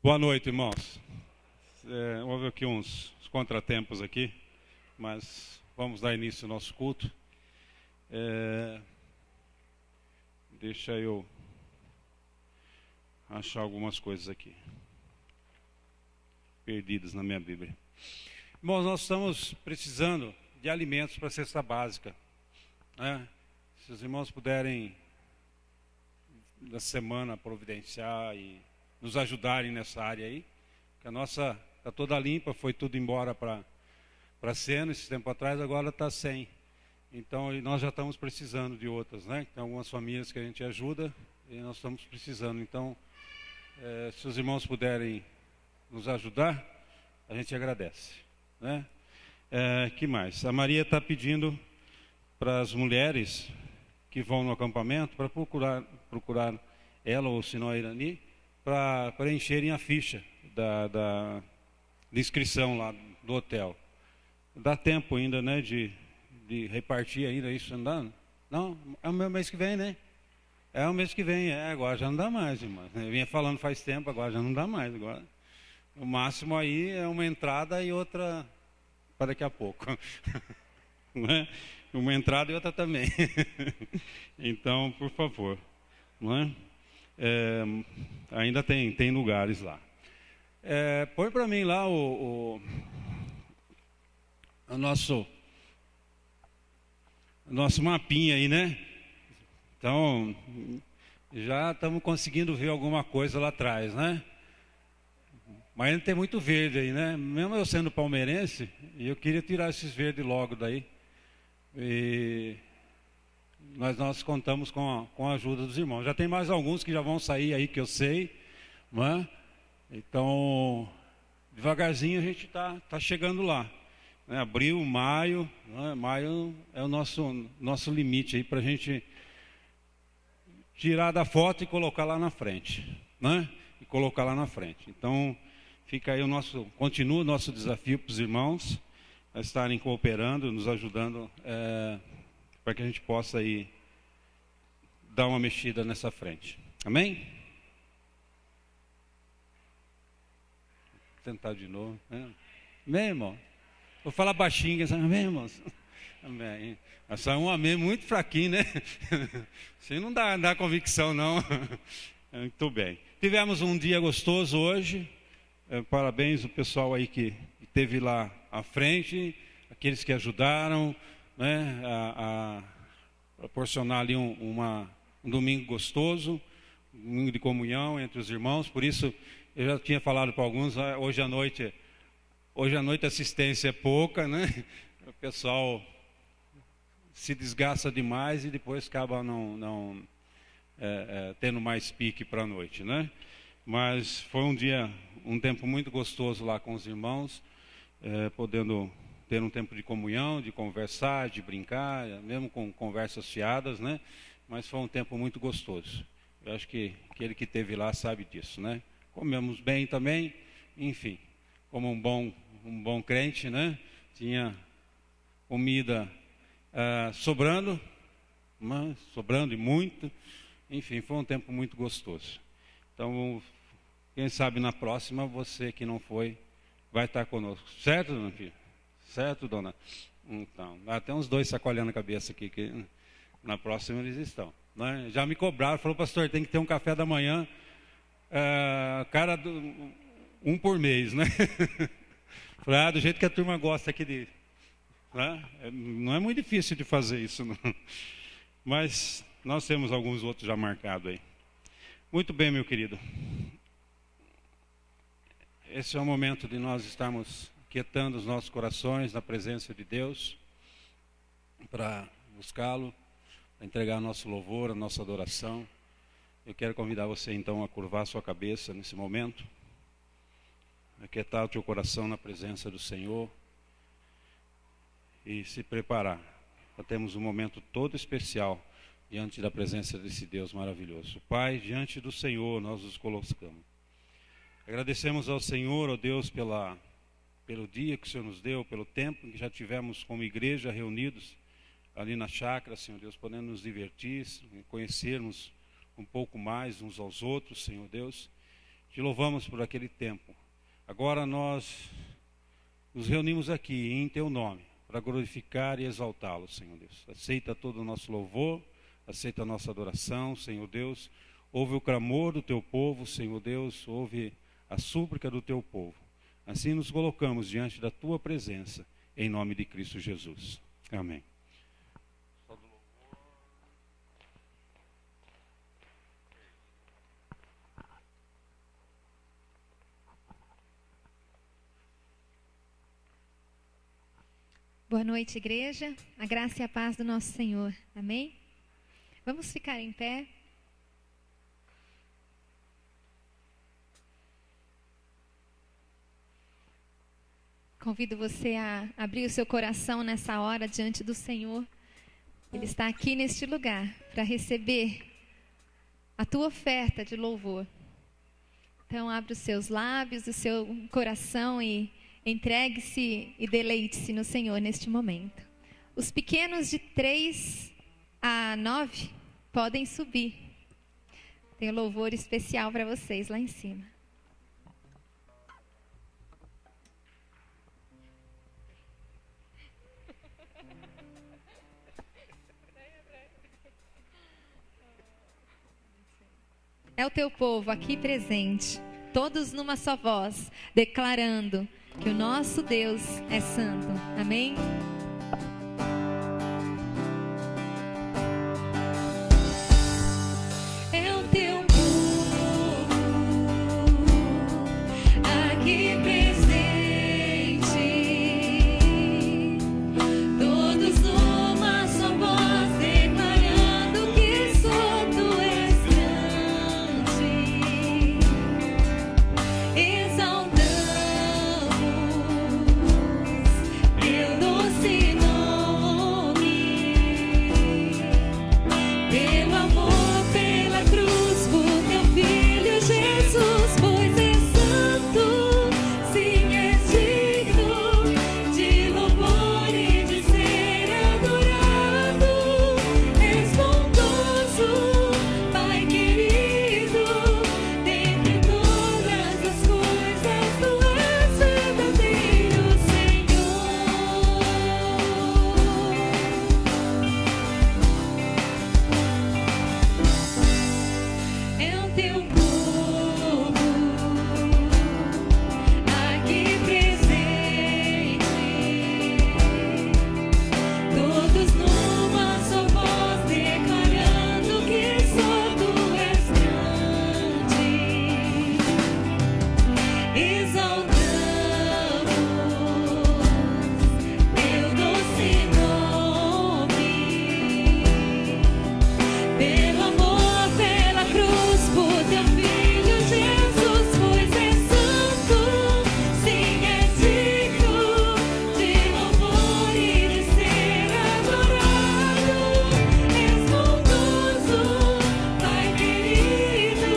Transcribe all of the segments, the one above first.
Boa noite, irmãos. Houve aqui uns contratempos aqui, mas vamos dar início ao nosso culto. Deixa eu achar algumas coisas aqui, perdidas na minha Bíblia. Irmãos, nós estamos precisando de alimentos para a cesta básica, né? Se os irmãos puderem, na semana, providenciar e nos ajudarem nessa área aí, que a nossa está toda limpa, foi tudo embora para Sena esse tempo atrás, agora está sem. Então, nós já estamos precisando de outras, né? Tem algumas famílias que a gente ajuda e nós estamos precisando. Então, se os irmãos puderem nos ajudar, a gente agradece, né? Que mais? A Maria está pedindo para as mulheres que vão no acampamento para procurar ela ou se não a Irani, para preencherem a ficha da inscrição lá do hotel. Dá tempo ainda, né, de repartir ainda isso andando? Não, é o mês que vem, né? É o mês que vem, agora já não dá mais, irmão. Eu vinha falando faz tempo, agora já não dá mais. Agora, o máximo aí é uma entrada e outra para daqui a pouco. Não é? Uma entrada e outra também. Então, por favor, não é? Ainda tem lugares lá. Põe para mim lá o nosso mapinha aí, né? Então, já estamos conseguindo ver alguma coisa lá atrás, né? Mas ainda tem muito verde aí, né? Mesmo eu sendo palmeirense, eu queria tirar esses verdes logo daí. E nós contamos com a ajuda dos irmãos. Já tem mais alguns que já vão sair aí, que eu sei, né? Então, devagarzinho a gente está chegando lá, né? Abril, maio, né? Maio é o nosso limite aí para a gente tirar da foto e colocar lá na frente, né? E colocar lá na frente. Então, fica aí continua o nosso desafio para os irmãos a estarem cooperando, nos ajudando, para que a gente possa aí dar uma mexida nessa frente. Amém? Vou tentar de novo. Amém, irmão? Vou falar baixinho, amém, irmãos? Amém. Essa é um amém muito fraquinho, né? Assim não dá convicção, não. Muito bem. Tivemos um dia gostoso hoje. Parabéns ao pessoal aí que esteve lá à frente, aqueles que ajudaram, né, a proporcionar ali um domingo gostoso, um domingo de comunhão entre os irmãos. Por isso, eu já tinha falado para alguns, hoje à noite a assistência é pouca, né? O pessoal se desgasta demais e depois acaba não tendo mais pique para a noite, né? Mas foi um tempo muito gostoso lá com os irmãos, podendo ter um tempo de comunhão, de conversar, de brincar, mesmo com conversas fiadas, né? Mas foi um tempo muito gostoso. Eu acho que aquele que esteve lá sabe disso, né? Comemos bem também, enfim, como um bom crente, né? Tinha comida sobrando e muito, enfim, foi um tempo muito gostoso. Então, quem sabe na próxima, você que não foi, vai estar conosco. Certo, dona filha? Certo, dona? Então, até uns dois sacolhando a cabeça aqui, que na próxima eles estão, né? Já me cobraram, falou, pastor, tem que ter um café da manhã, um por mês, né? Falei, do jeito que a turma gosta aqui né? Não é muito difícil de fazer isso, não. Mas nós temos alguns outros já marcados aí. Muito bem, meu querido. Esse é o momento de nós estarmos quietando os nossos corações na presença de Deus, para buscá-lo, para entregar nosso louvor, a nossa adoração. Eu quero convidar você então a curvar sua cabeça nesse momento, aquietar o teu coração na presença do Senhor e se preparar para termos um momento todo especial diante da presença desse Deus maravilhoso. Pai, diante do Senhor nós nos colocamos. Agradecemos ao Senhor, ó Deus, pelo dia que o Senhor nos deu, pelo tempo que já tivemos como igreja reunidos ali na chácara, Senhor Deus, podendo nos divertir, conhecermos um pouco mais uns aos outros, Senhor Deus. Te louvamos por aquele tempo. Agora nós nos reunimos aqui em Teu nome para glorificar e exaltá-lo, Senhor Deus. Aceita todo o nosso louvor, aceita a nossa adoração, Senhor Deus. Ouve o clamor do Teu povo, Senhor Deus, ouve a súplica do Teu povo. Assim nos colocamos diante da Tua presença, em nome de Cristo Jesus. Amém. Boa noite, igreja. A graça e a paz do nosso Senhor. Amém? Vamos ficar em pé. Convido você a abrir o seu coração nessa hora diante do Senhor. Ele está aqui neste lugar para receber a tua oferta de louvor. Então, abre os seus lábios, o seu coração e entregue-se e deleite-se no Senhor neste momento. Os pequenos de 3 a 9 podem subir. Tem um louvor especial para vocês lá em cima. É o teu povo aqui presente, todos numa só voz, declarando que o nosso Deus é santo. Amém? É o teu povo aqui presente, todos numa só voz, declarando que só tu és grande, exaltando teu doce nome, pelo amor, pela cruz, por teu filho Jesus, pois és santo, sim, és digno de louvor e de ser adorado. És bondoso, Pai querido, dentre todas as coisas tu és verdadeiro, Senhor. É o teu povo aqui presente, todos numa só voz, declarando que só tu és grande, exaltamos teu doce nome, pelo amor, pela cruz, por teu filho Jesus, pois és santo, sim, és digno de louvor e de ser adorado. És bondoso, Pai querido,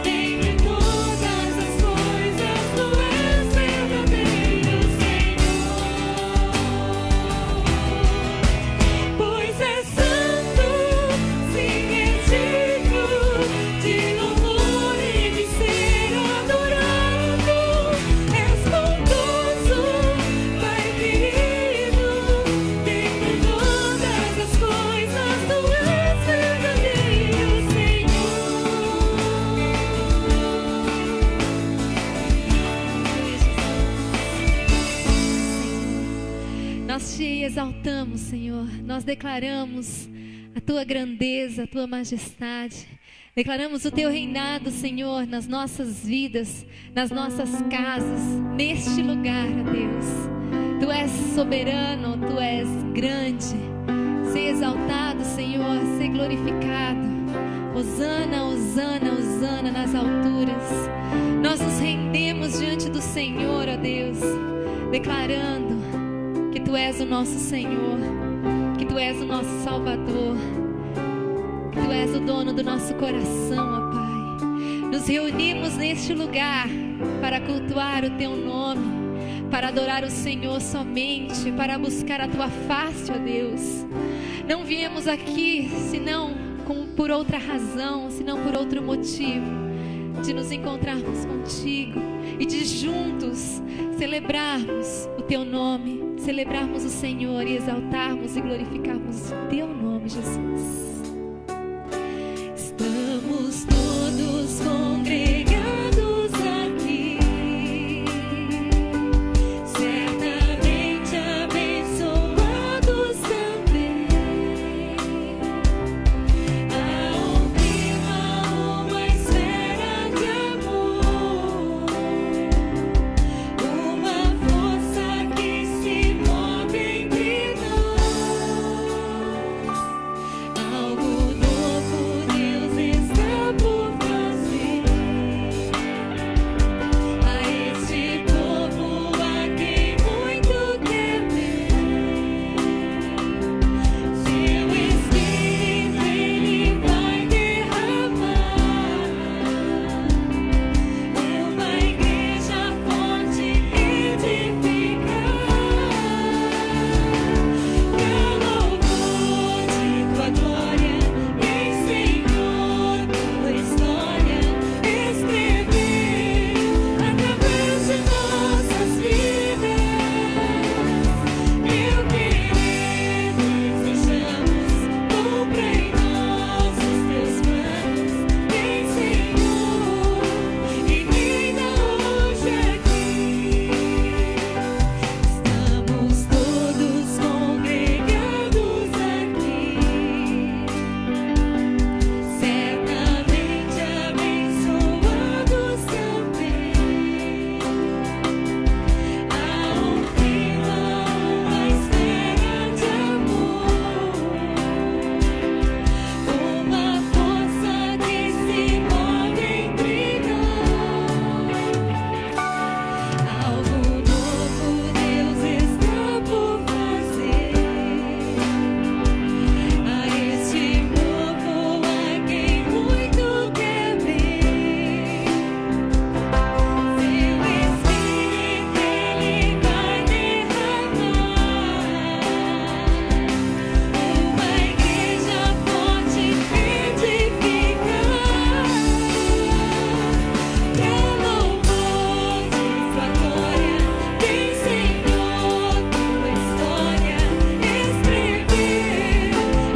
dentre todas as coisas tu és verdadeiro, Senhor. Pois és santo, sim, és digno de louvor e de ser adorado. És bondoso, Pai querido, dentre todas as coisas tu és verdadeiro, Senhor. Nós te exaltamos, Senhor. Nós declaramos a tua grandeza, a tua majestade. Declaramos o teu reinado, Senhor, nas nossas vidas, nas nossas casas, neste lugar, ó Deus. Tu és soberano, tu és grande. Ser exaltado, Senhor, ser glorificado. Hosana, hosana, hosana nas alturas. Nós nos rendemos diante do Senhor, ó Deus, declarando que tu és o nosso Senhor, que tu és o nosso Salvador, que tu és o dono do nosso coração, ó Pai. Nos reunimos neste lugar para cultuar o teu nome, para adorar o Senhor somente, para buscar a tua face, ó Deus. Não viemos aqui senão por outra razão, senão por outro motivo, de nos encontrarmos contigo e de juntos celebrarmos o teu nome, celebrarmos o Senhor e exaltarmos e glorificarmos o teu nome, Jesus. Estamos todos congregados aqui, certamente abençoados também. Há um clima, uma esfera de amor, uma força que se move entre nós. Algo novo Deus está por fazer a este povo a quem muito quer ver. Seu Espírito Ele vai derramar, uma igreja forte edificar, pra louvor de tua glória, em Senhor, tua história escrever através de nossas vidas. Eu querer, desejamos, cumpra em nós os teus planos, em Senhor, e reina hoje aqui. Estamos todos congregados aqui, certamente abençoados também. Há um clima, uma esfera de amor, uma força que se move entre nós. Algo novo Deus está por fazer a este povo a quem muito quer ver. Seu Espírito Ele vai derramar, uma igreja forte edificar, pra louvor de tua glória, em Senhor, tua história escrever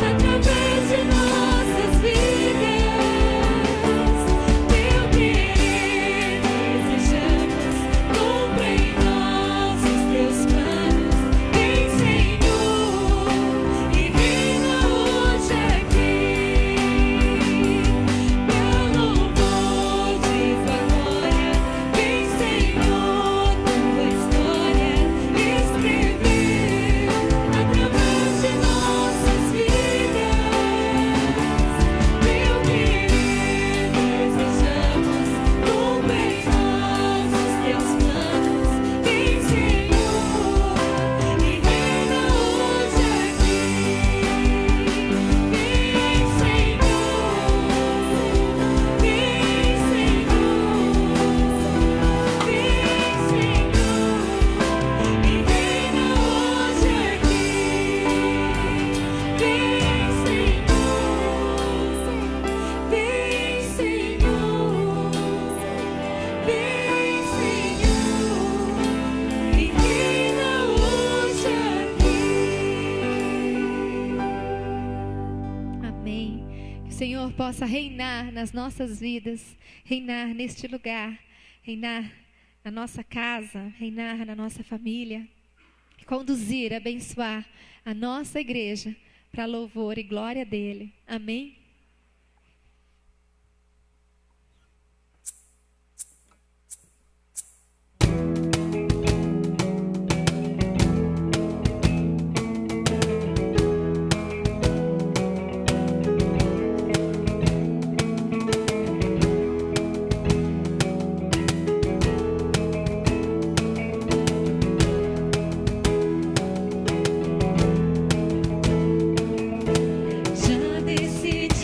através de nossas vidas. Teu querer desejamos, cumpra em nós os teus planos, em Senhor, e reina hoje aqui, pra louvor de tua glória, em Senhor, tua história escrever através de nossas vidas. Teu querer desejamos, cumpra em nós os teus planos, em Senhor, e reina hoje aqui. Vem, Senhor, vem, Senhor, e reina hoje aqui. Vem, Senhor, vem, Senhor, e reina hoje aqui. Amém. Que o Senhor possa reinar nas nossas vidas, reinar neste lugar, reinar na nossa casa, reinar na nossa família, conduzir, abençoar a nossa igreja para louvor e glória dele. Amém. Já decidi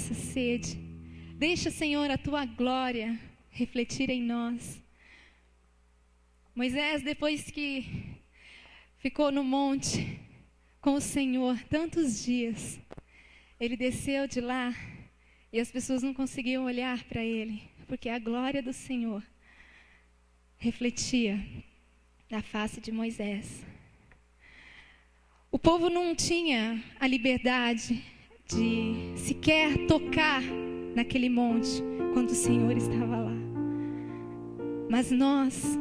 nossa sede. Deixa, Senhor, a tua glória refletir em nós. Moisés, depois que ficou no monte com o Senhor tantos dias, ele desceu de lá e as pessoas não conseguiam olhar para ele, porque a glória do Senhor refletia na face de Moisés. O povo não tinha a liberdade de sequer tocar naquele monte quando o Senhor estava lá. Mas nós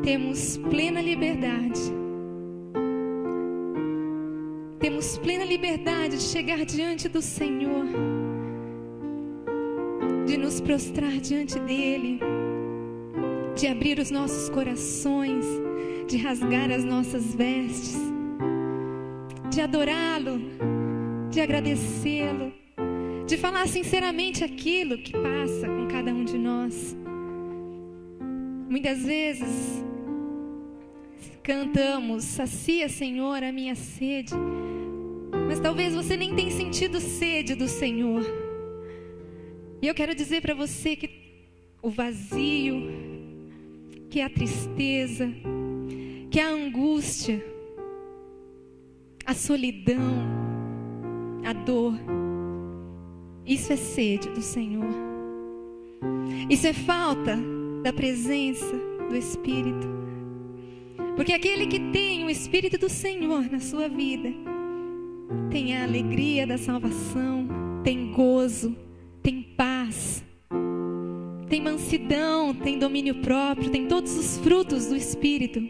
temos plena liberdade. Temos plena liberdade de chegar diante do Senhor, de nos prostrar diante dEle, de abrir os nossos corações, de rasgar as nossas vestes, de adorá-lo, de agradecê-lo, de falar sinceramente aquilo que passa com cada um de nós. Muitas vezes cantamos, sacia, Senhor, a minha sede, mas talvez você nem tenha sentido sede do Senhor. E eu quero dizer para você que o vazio, que a tristeza, que a angústia, a solidão, a dor, isso é sede do Senhor. Isso é falta da presença do Espírito. Porque aquele que tem o Espírito do Senhor na sua vida tem a alegria da salvação, tem gozo, tem paz, tem mansidão, tem domínio próprio, tem todos os frutos do Espírito.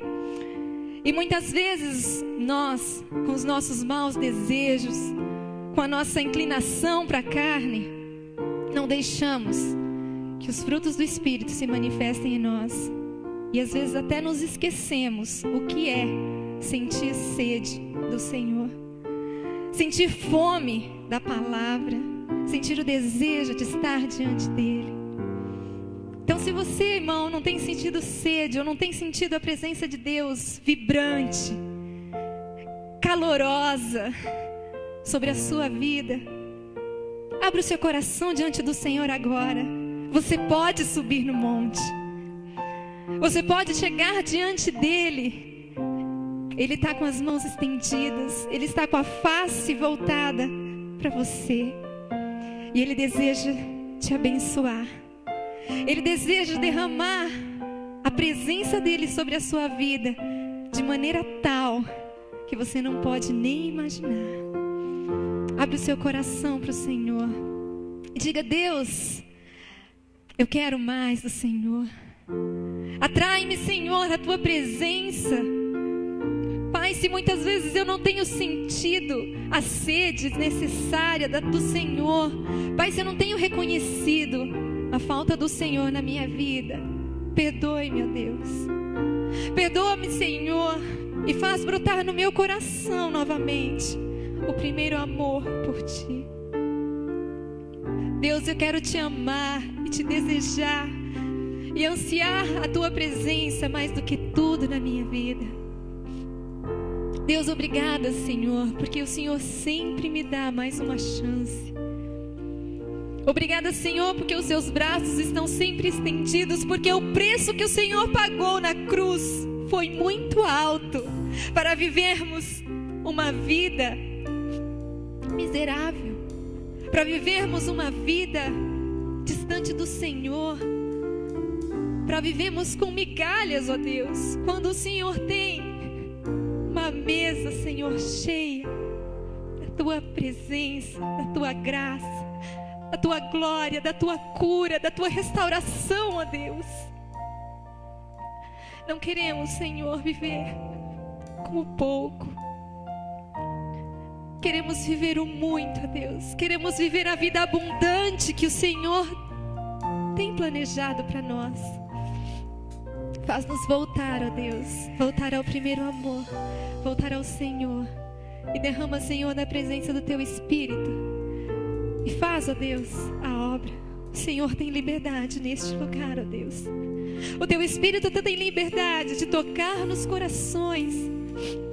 E muitas vezes nós, com os nossos maus desejos, com a nossa inclinação para a carne, não deixamos que os frutos do Espírito se manifestem em nós. E às vezes até nos esquecemos o que é sentir sede do Senhor, sentir fome da palavra, sentir o desejo de estar diante dEle. Então, se você, irmão, não tem sentido sede, ou não tem sentido a presença de Deus vibrante, calorosa sobre a sua vida, abra o seu coração diante do Senhor agora. Você pode subir no monte, você pode chegar diante dEle. Ele está com as mãos estendidas, Ele está com a face voltada para você, e Ele deseja te abençoar. Ele deseja derramar a presença dEle sobre a sua vida de maneira tal que você não pode nem imaginar. Abre o seu coração para o Senhor e diga: Deus, eu quero mais do Senhor. Atrai-me, Senhor, a tua presença. Pai, se muitas vezes eu não tenho sentido a sede necessária do Senhor, Pai, se eu não tenho reconhecido a falta do Senhor na minha vida, perdoe, meu Deus. Perdoa-me, Senhor, e faz brotar no meu coração novamente o primeiro amor por Ti. Deus, eu quero Te amar e Te desejar e ansiar a Tua presença mais do que tudo na minha vida. Deus, obrigada, Senhor, porque o Senhor sempre me dá mais uma chance. Obrigada, Senhor, porque os Seus braços estão sempre estendidos, porque o preço que o Senhor pagou na cruz foi muito alto para vivermos uma vida miserável, para vivermos uma vida distante do Senhor, para vivermos com migalhas, ó Deus, quando o Senhor tem uma mesa, Senhor, cheia da Tua presença, da Tua graça, da Tua glória, da Tua cura, da Tua restauração, ó Deus. Não queremos, Senhor, viver como pouco. Queremos viver o muito, ó Deus. Queremos viver a vida abundante que o Senhor tem planejado para nós. Faz-nos voltar, ó Deus, voltar ao primeiro amor, voltar ao Senhor. E derrama, Senhor, da presença do Teu Espírito. E faz, ó Deus, a obra. O Senhor tem liberdade neste lugar, ó Deus. O Teu Espírito tem liberdade de tocar nos corações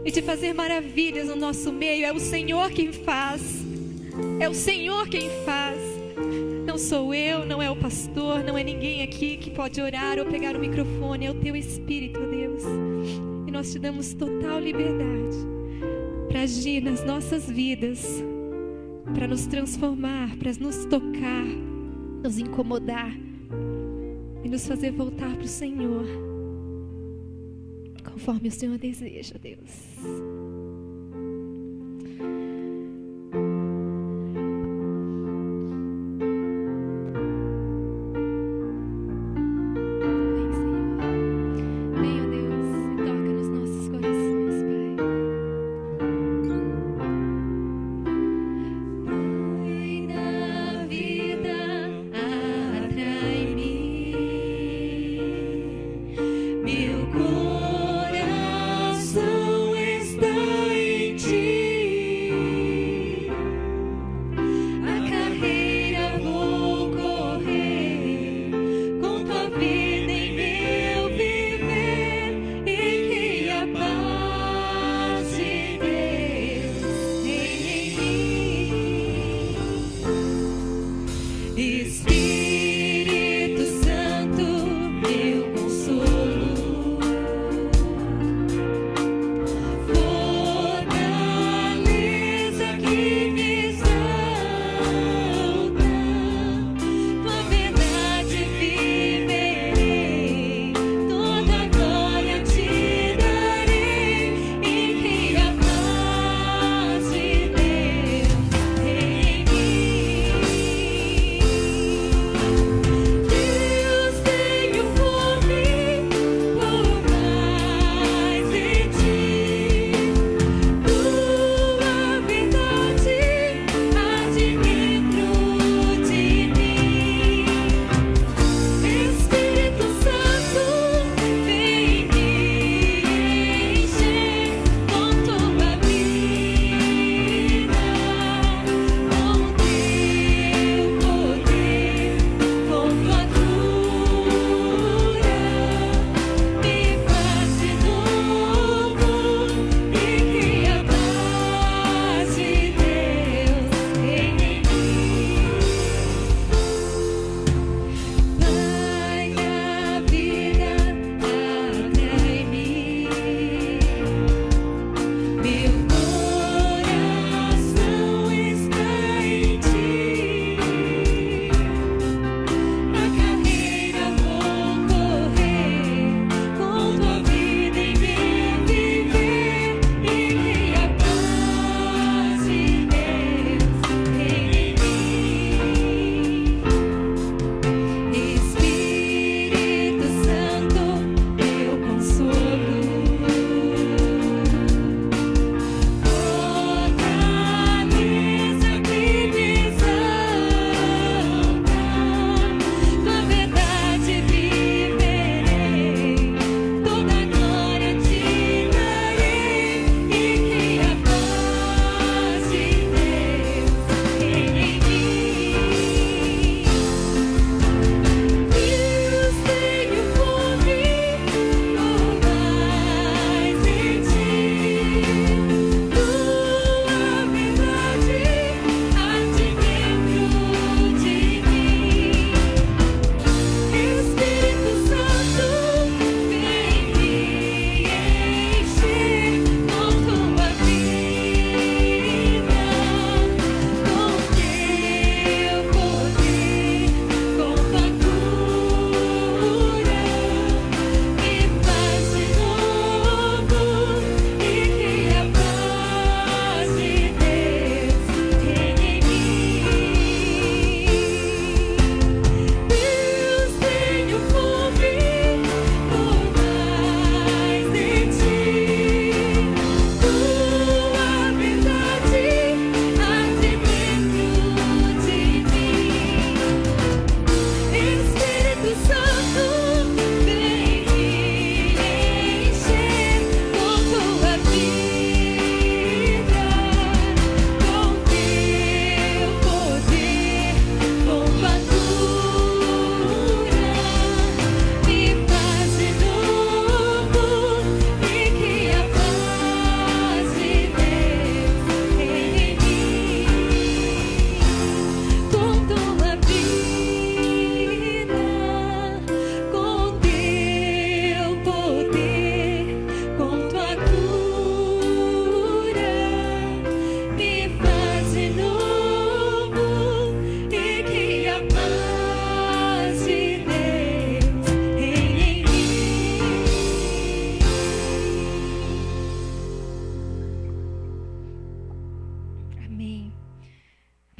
e de fazer maravilhas no nosso meio. É o Senhor quem faz. É o Senhor quem faz. Não sou eu, não é o pastor, não é ninguém aqui que pode orar ou pegar o microfone. É o Teu Espírito, ó Deus. E nós Te damos total liberdade para agir nas nossas vidas, para nos transformar, para nos tocar, nos incomodar e nos fazer voltar para o Senhor, conforme o Senhor deseja, Deus. Meu coração está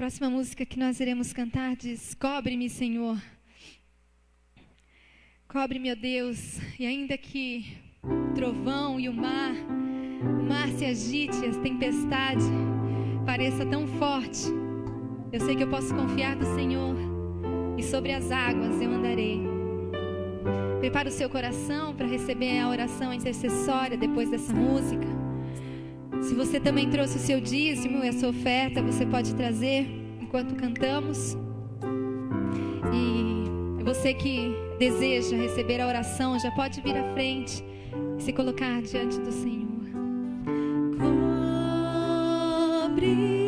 próxima música que nós iremos cantar diz: cobre-me, Senhor. Cobre-me, ó Deus, e ainda que o trovão e o mar se agite, a tempestade pareça tão forte, eu sei que eu posso confiar no Senhor, e sobre as águas eu andarei. Prepara o seu coração para receber a oração intercessória depois dessa música. Se você também trouxe o seu dízimo e a sua oferta, você pode trazer enquanto cantamos. E você que deseja receber a oração, já pode vir à frente e se colocar diante do Senhor. Cobre-me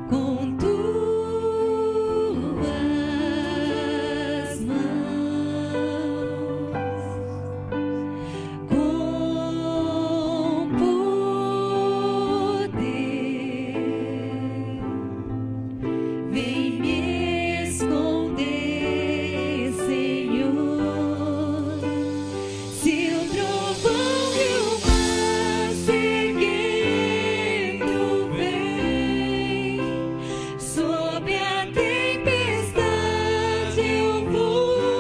com tuas mãos, com poder, vem me esconder, Senhor. Se o trovão e o mar seguindo vem, sob a tempestade eu voarei,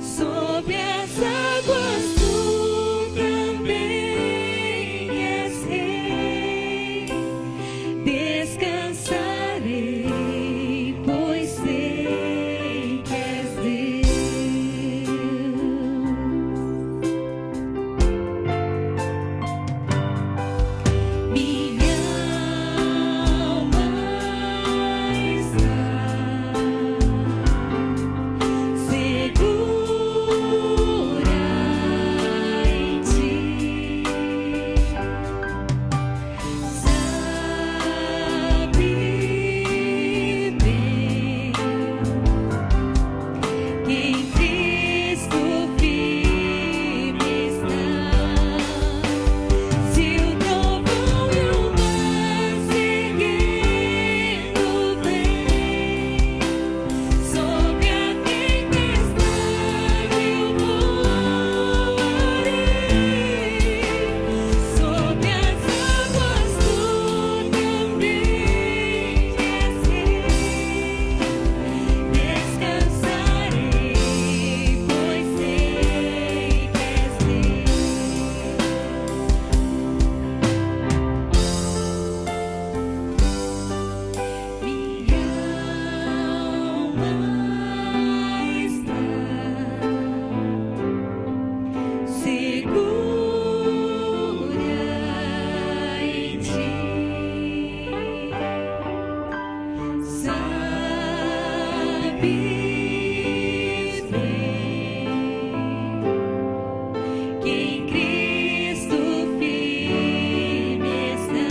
sob as águas tu também és rei. Descansarei, pois sei que és Deus. Minha alma está segura em ti. Sabe bem que em Cristo firme está. Se o trovão e o mar seguindo vem, sob a tempestade eu voarei, sob as águas tu também és rei. Descansarei, pois sei que és Deus. Minha alma está segura em ti. Sabes bem que em Cristo firme está.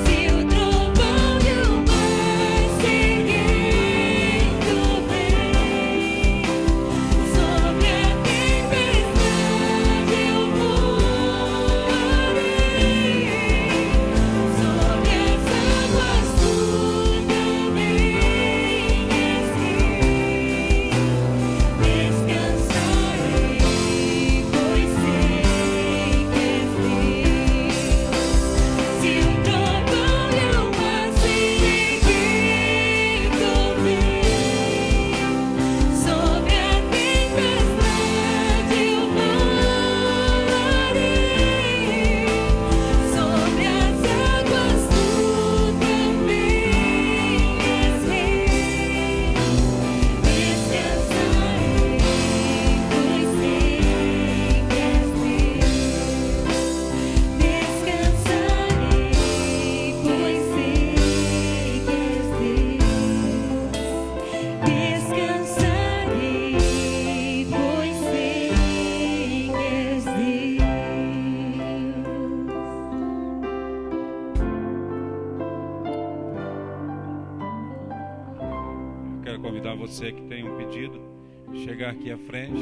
Se o trovão e o mar seguindo vem, sobre a tempestade eu voarei, sobre as águas tu também és rei. Descansarei, pois sei que és Deus. Se o trovão e o mar seguindo vem, sobre a tempestade eu voarei, sobre as águas tu também és rei. Descansarei, pois sei que és Deus. Descansarei, pois sei que és Deus. Descansarei, pois sei que és Deus. Quero convidar você que tem um pedido, chegar aqui à frente,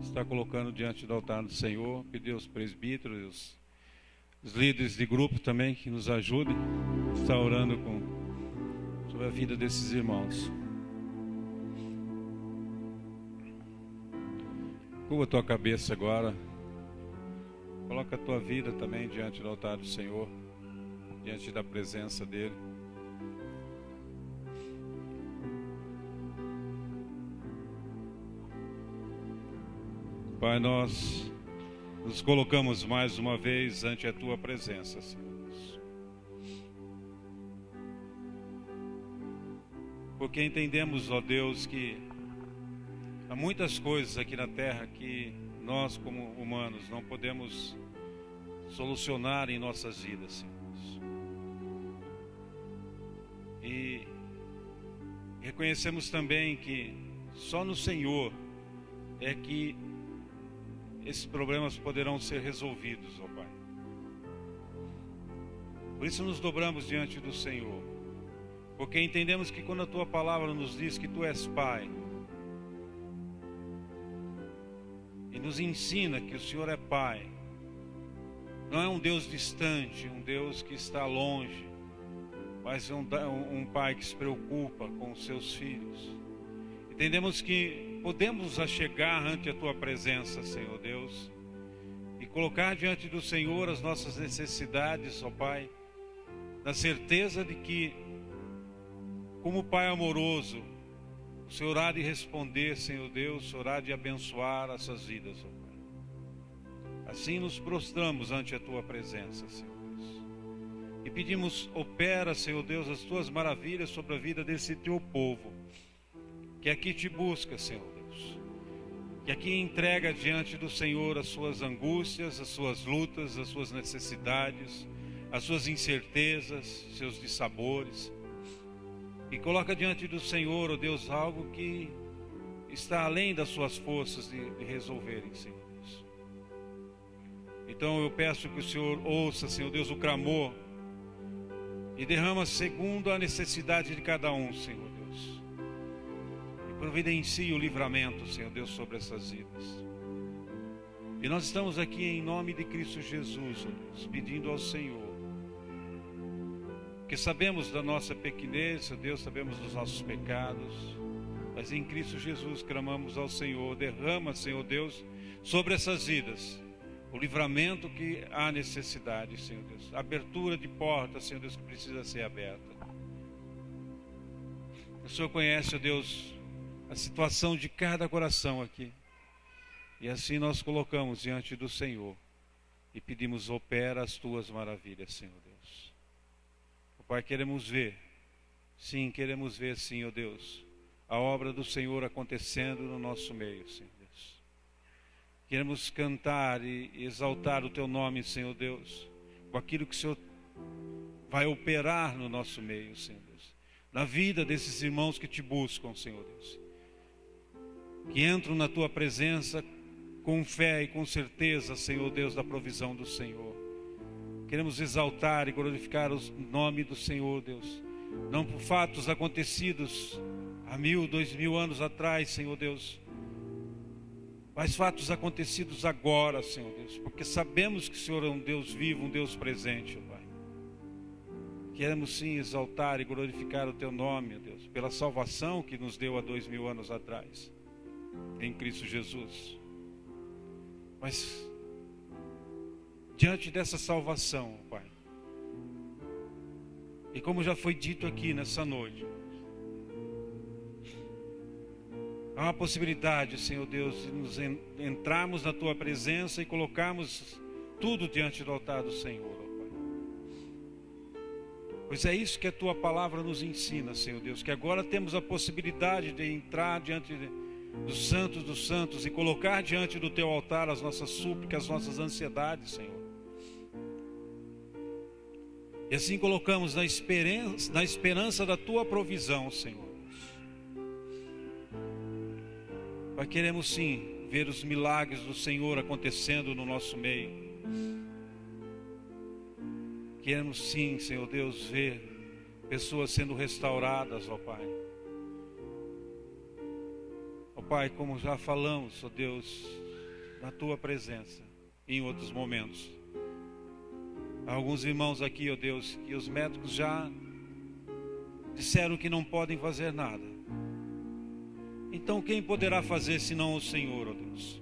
está colocando diante do altar do Senhor, pedir aos presbíteros, os líderes de grupo também que nos ajudem, está orando sobre a vida desses irmãos. Curva a tua cabeça agora. Coloca a tua vida também diante do altar do Senhor, diante da presença dEle. Pai, nós nos colocamos mais uma vez ante a tua presença, Senhor. Porque entendemos, ó Deus, que há muitas coisas aqui na terra que nós, como humanos, não podemos solucionar em nossas vidas, Senhor. E reconhecemos também que só no Senhor é que esses problemas poderão ser resolvidos, ó Pai. Por isso nos dobramos diante do Senhor, porque entendemos que quando a Tua palavra nos diz que Tu és Pai, e nos ensina que o Senhor é Pai, não é um Deus distante, um Deus que está longe, mas é um Pai que se preocupa com os seus filhos. Entendemos que podemos achegar ante a Tua presença, Senhor Deus, e colocar diante do Senhor as nossas necessidades, ó Pai, na certeza de que, como Pai amoroso, o Senhor há de responder, Senhor Deus, o Senhor há de abençoar essas vidas, ó Pai. Assim nos prostramos ante a Tua presença, Senhor Deus, e pedimos, opera, Senhor Deus, as Tuas maravilhas sobre a vida desse Teu povo, que aqui Te busca, Senhor Deus, que aqui entrega diante do Senhor as suas angústias, as suas lutas, as suas necessidades, as suas incertezas, seus dissabores, e coloca diante do Senhor, ó Deus, algo que está além das suas forças de resolverem, Senhor Deus. Então eu peço que o Senhor ouça, Senhor Deus, o clamor e derrama segundo a necessidade de cada um, Senhor Deus. E providencie o livramento, Senhor Deus, sobre essas vidas. E nós estamos aqui em nome de Cristo Jesus, ó Deus, pedindo ao Senhor, porque sabemos da nossa pequenez, Deus, sabemos dos nossos pecados, mas em Cristo Jesus clamamos ao Senhor, derrama, Senhor Deus, sobre essas vidas, o livramento que há necessidade, Senhor Deus, abertura de portas, Senhor Deus, que precisa ser aberta. O Senhor conhece, ó Deus, a situação de cada coração aqui, e assim nós colocamos diante do Senhor, e pedimos, opera as Tuas maravilhas, Senhor Deus. Pai, queremos ver, sim, ó Deus, a obra do Senhor acontecendo no nosso meio, Senhor Deus. Queremos cantar e exaltar o Teu nome, Senhor Deus, com aquilo que o Senhor vai operar no nosso meio, Senhor Deus, na vida desses irmãos que Te buscam, Senhor Deus, que entram na Tua presença com fé e com certeza, Senhor Deus, da provisão do Senhor. Queremos exaltar e glorificar o nome do Senhor, Deus, não por fatos acontecidos há 1000, 2000 anos atrás, Senhor Deus, mas fatos acontecidos agora, Senhor Deus, porque sabemos que o Senhor é um Deus vivo, um Deus presente, ó Pai. Queremos sim exaltar e glorificar o Teu nome, ó Deus, pela salvação que nos deu há 2000 anos atrás, em Cristo Jesus. Mas diante dessa salvação, Pai, e como já foi dito aqui nessa noite, há uma possibilidade, Senhor Deus, de nos entrarmos na Tua presença e colocarmos tudo diante do altar do Senhor, ó Pai. Pois é isso que a Tua palavra nos ensina, Senhor Deus, que agora temos a possibilidade de entrar diante dos santos e colocar diante do Teu altar as nossas súplicas, as nossas ansiedades, Senhor. E assim colocamos na esperança da Tua provisão, Senhor. Pai, queremos sim ver os milagres do Senhor acontecendo no nosso meio. Queremos sim, Senhor Deus, ver pessoas sendo restauradas, ó Pai. Ó Pai, como já falamos, ó Deus, na Tua presença e em outros momentos. Há alguns irmãos aqui, ó Deus, que os médicos já disseram que não podem fazer nada. Então quem poderá fazer senão o Senhor, ó Deus?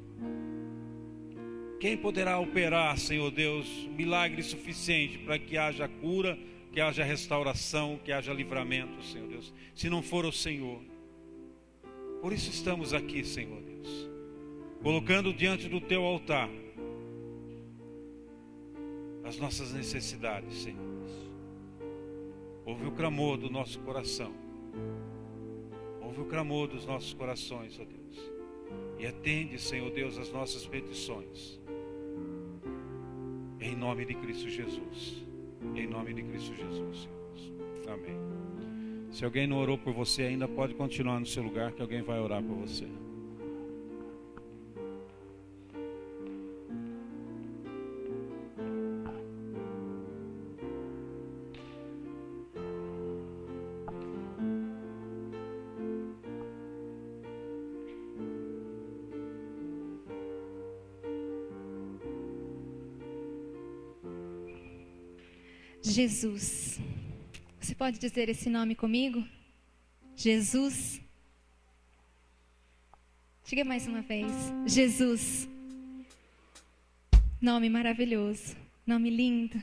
Quem poderá operar, Senhor Deus, milagre suficiente para que haja cura, que haja restauração, que haja livramento, Senhor Deus, se não for o Senhor? Por isso estamos aqui, Senhor Deus, colocando diante do Teu altar as nossas necessidades, Senhor Deus. Ouve o clamor do nosso coração, ouve o clamor dos nossos corações, ó Deus, e atende, Senhor Deus, as nossas petições, em nome de Cristo Jesus, em nome de Cristo Jesus, Senhor. Amém. Se alguém não orou por você ainda, pode continuar no seu lugar, que alguém vai orar por você. Jesus. Você pode dizer esse nome comigo? Jesus. Diga mais uma vez. Jesus. Nome maravilhoso, nome lindo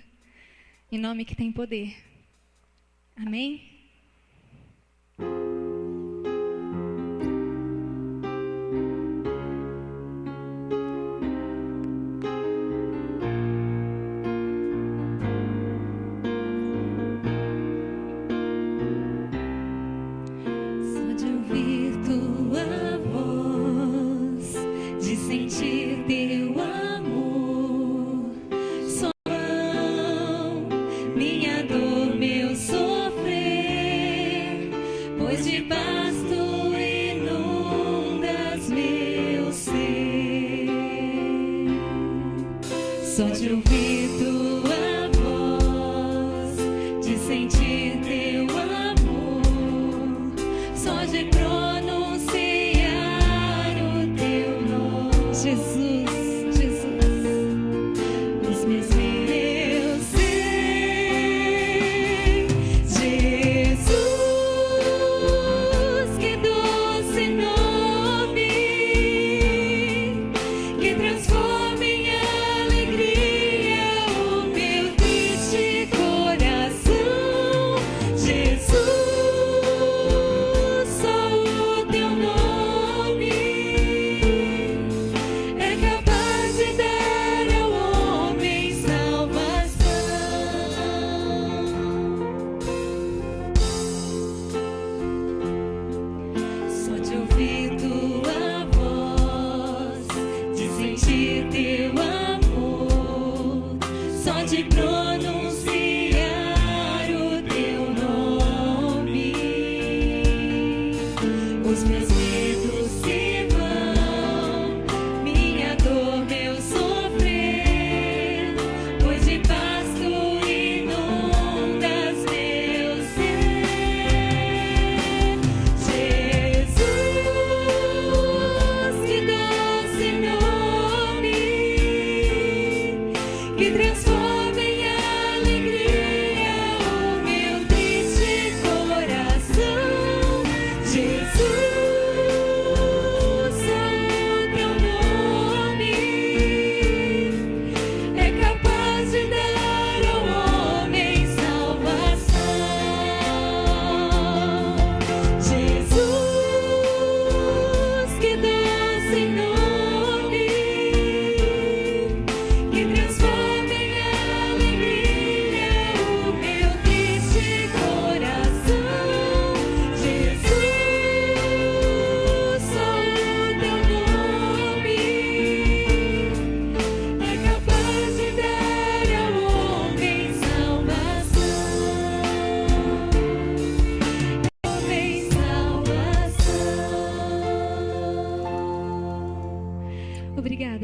e nome que tem poder. Amém?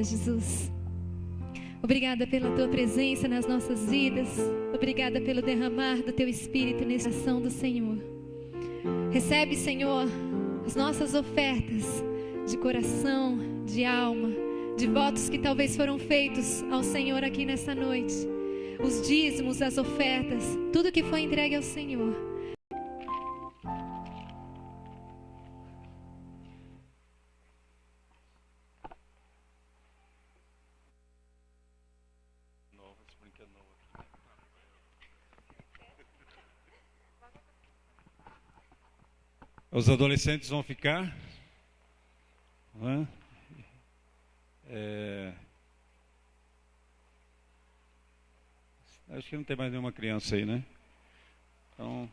Jesus. Obrigada pela tua presença nas nossas vidas. Obrigada pelo derramar do teu Espírito nessa ação do Senhor. Recebe, Senhor, as nossas ofertas de coração, de alma, de votos que talvez foram feitos ao Senhor aqui nessa noite. Os dízimos, as ofertas, tudo que foi entregue ao Senhor. Os adolescentes vão ficar. Não é? Acho que não tem mais nenhuma criança aí, né? Então...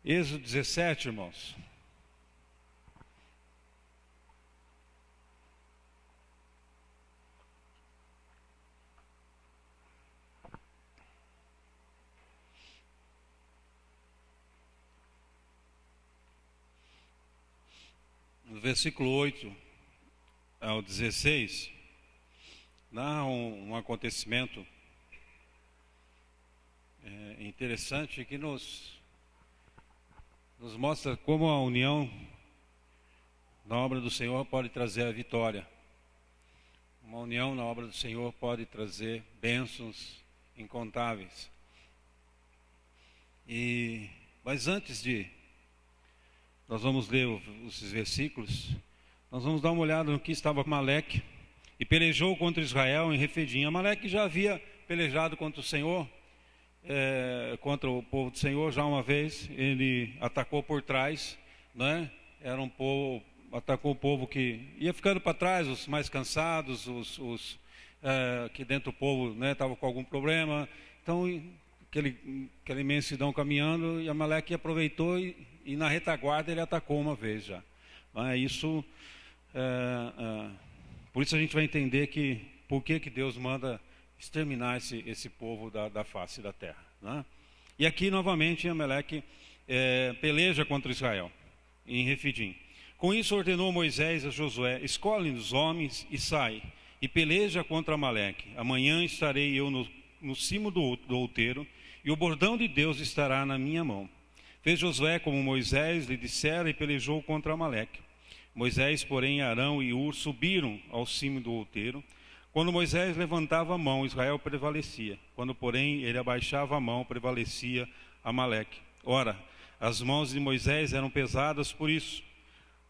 Êxodo 17, irmãos. No versículo 8 ao 16, narra um acontecimento interessante que nos mostra como a união na obra do Senhor pode trazer a vitória. Uma união na obra do Senhor pode trazer bênçãos incontáveis. Mas antes de nós vamos ler esses versículos, nós vamos dar uma olhada no que estava Amaleque e pelejou contra Israel em Refidim. Amaleque já havia pelejado contra o Senhor, contra o povo do Senhor já uma vez. Ele atacou por trás, né? Era um povo, atacou o povo que ia ficando para trás, os mais cansados, os que dentro do povo, né, estavam com algum problema. Então aquela imensidão caminhando, e Amaleque aproveitou e na retaguarda ele atacou uma vez já. Por isso a gente vai entender por que Deus manda exterminar esse povo da face da terra, né? E aqui novamente Amaleque peleja contra Israel em Refidim. Com isso ordenou Moisés a Josué: escolhe os homens e sai, e peleja contra Amaleque. Amanhã estarei eu no cimo do outeiro, e o bordão de Deus estará na minha mão. Fez Josué como Moisés lhe dissera e pelejou contra Amaleque. Moisés, porém, Arão e Ur subiram ao cimo do outeiro. Quando Moisés levantava a mão, Israel prevalecia. Quando, porém, ele abaixava a mão, prevalecia Amaleque. Ora, as mãos de Moisés eram pesadas por isso.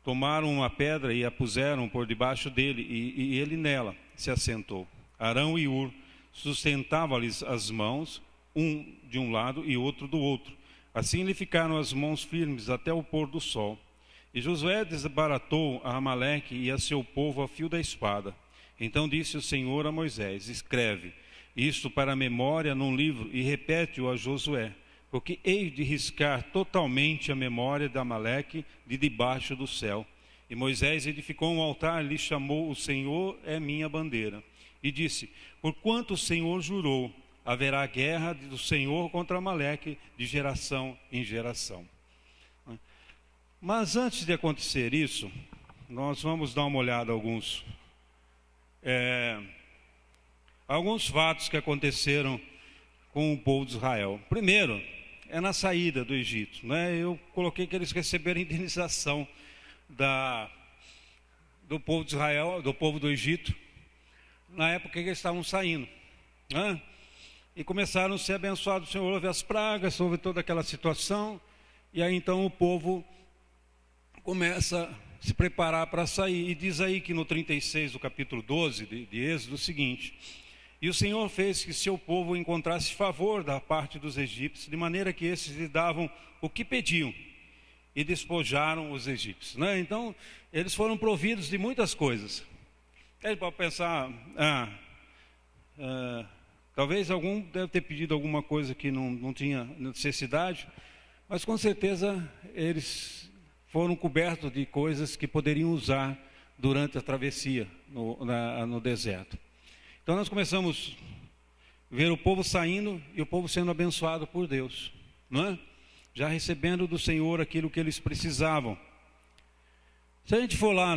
Tomaram uma pedra e a puseram por debaixo dele, e ele nela se assentou. Arão e Ur sustentavam-lhes as mãos, um de um lado e outro do outro. Assim lhe ficaram as mãos firmes até o pôr do sol. E Josué desbaratou a Amaleque e a seu povo a fio da espada. Então disse o Senhor a Moisés: escreve isto para a memória num livro e repete-o a Josué, porque hei de riscar totalmente a memória de Amaleque de debaixo do céu. E Moisés edificou um altar e lhe chamou: o Senhor é minha bandeira. E disse: porquanto o Senhor jurou, haverá guerra do Senhor contra Amaleque de geração em geração. Mas antes de acontecer isso, nós vamos dar uma olhada a alguns fatos que aconteceram com o povo de Israel. Primeiro, na saída do Egito, né? Eu coloquei que eles receberam indenização do povo de Israel, do povo do Egito, na época que eles estavam saindo, né? E começaram a ser abençoados. O Senhor houve as pragas, houve toda aquela situação, e aí então o povo começa a se preparar para sair. E diz aí que no 36 do capítulo 12 de Êxodo o seguinte: e o Senhor fez que seu povo encontrasse favor da parte dos egípcios, de maneira que esses lhe davam o que pediam, e despojaram os egípcios, né? Então eles foram providos de muitas coisas. Ele pode pensar, talvez algum deve ter pedido alguma coisa que não tinha necessidade, mas com certeza eles foram cobertos de coisas que poderiam usar durante a travessia no deserto. Então nós começamos a ver o povo saindo e o povo sendo abençoado por Deus, não é? Já recebendo do Senhor aquilo que eles precisavam. Se a gente for lá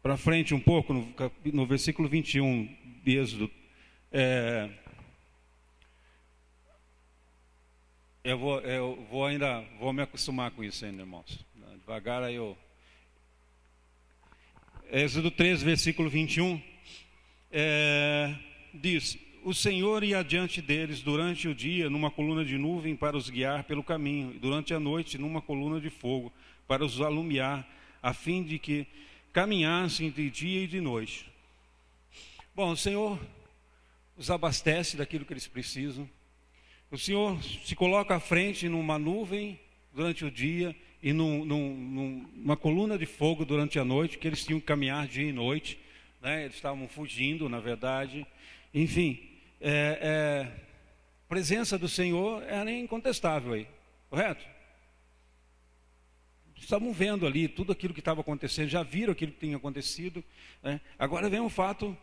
para frente um pouco, no versículo 21 de Êxodo, eu vou me acostumar com isso ainda, irmãos. Devagar aí eu... Êxodo 3, versículo 21, diz: o Senhor ia adiante deles durante o dia numa coluna de nuvem para os guiar pelo caminho, e durante a noite numa coluna de fogo para os alumiar, a fim de que caminhassem de dia e de noite. Bom, o Senhor os abastece daquilo que eles precisam. O Senhor se coloca à frente numa nuvem durante o dia e numa coluna de fogo durante a noite, que eles tinham que caminhar dia e noite, né? Eles estavam fugindo, na verdade. Enfim, a presença do Senhor era incontestável aí, correto? Estavam vendo ali tudo aquilo que estava acontecendo, já viram aquilo que tinha acontecido, né? Agora vem um fato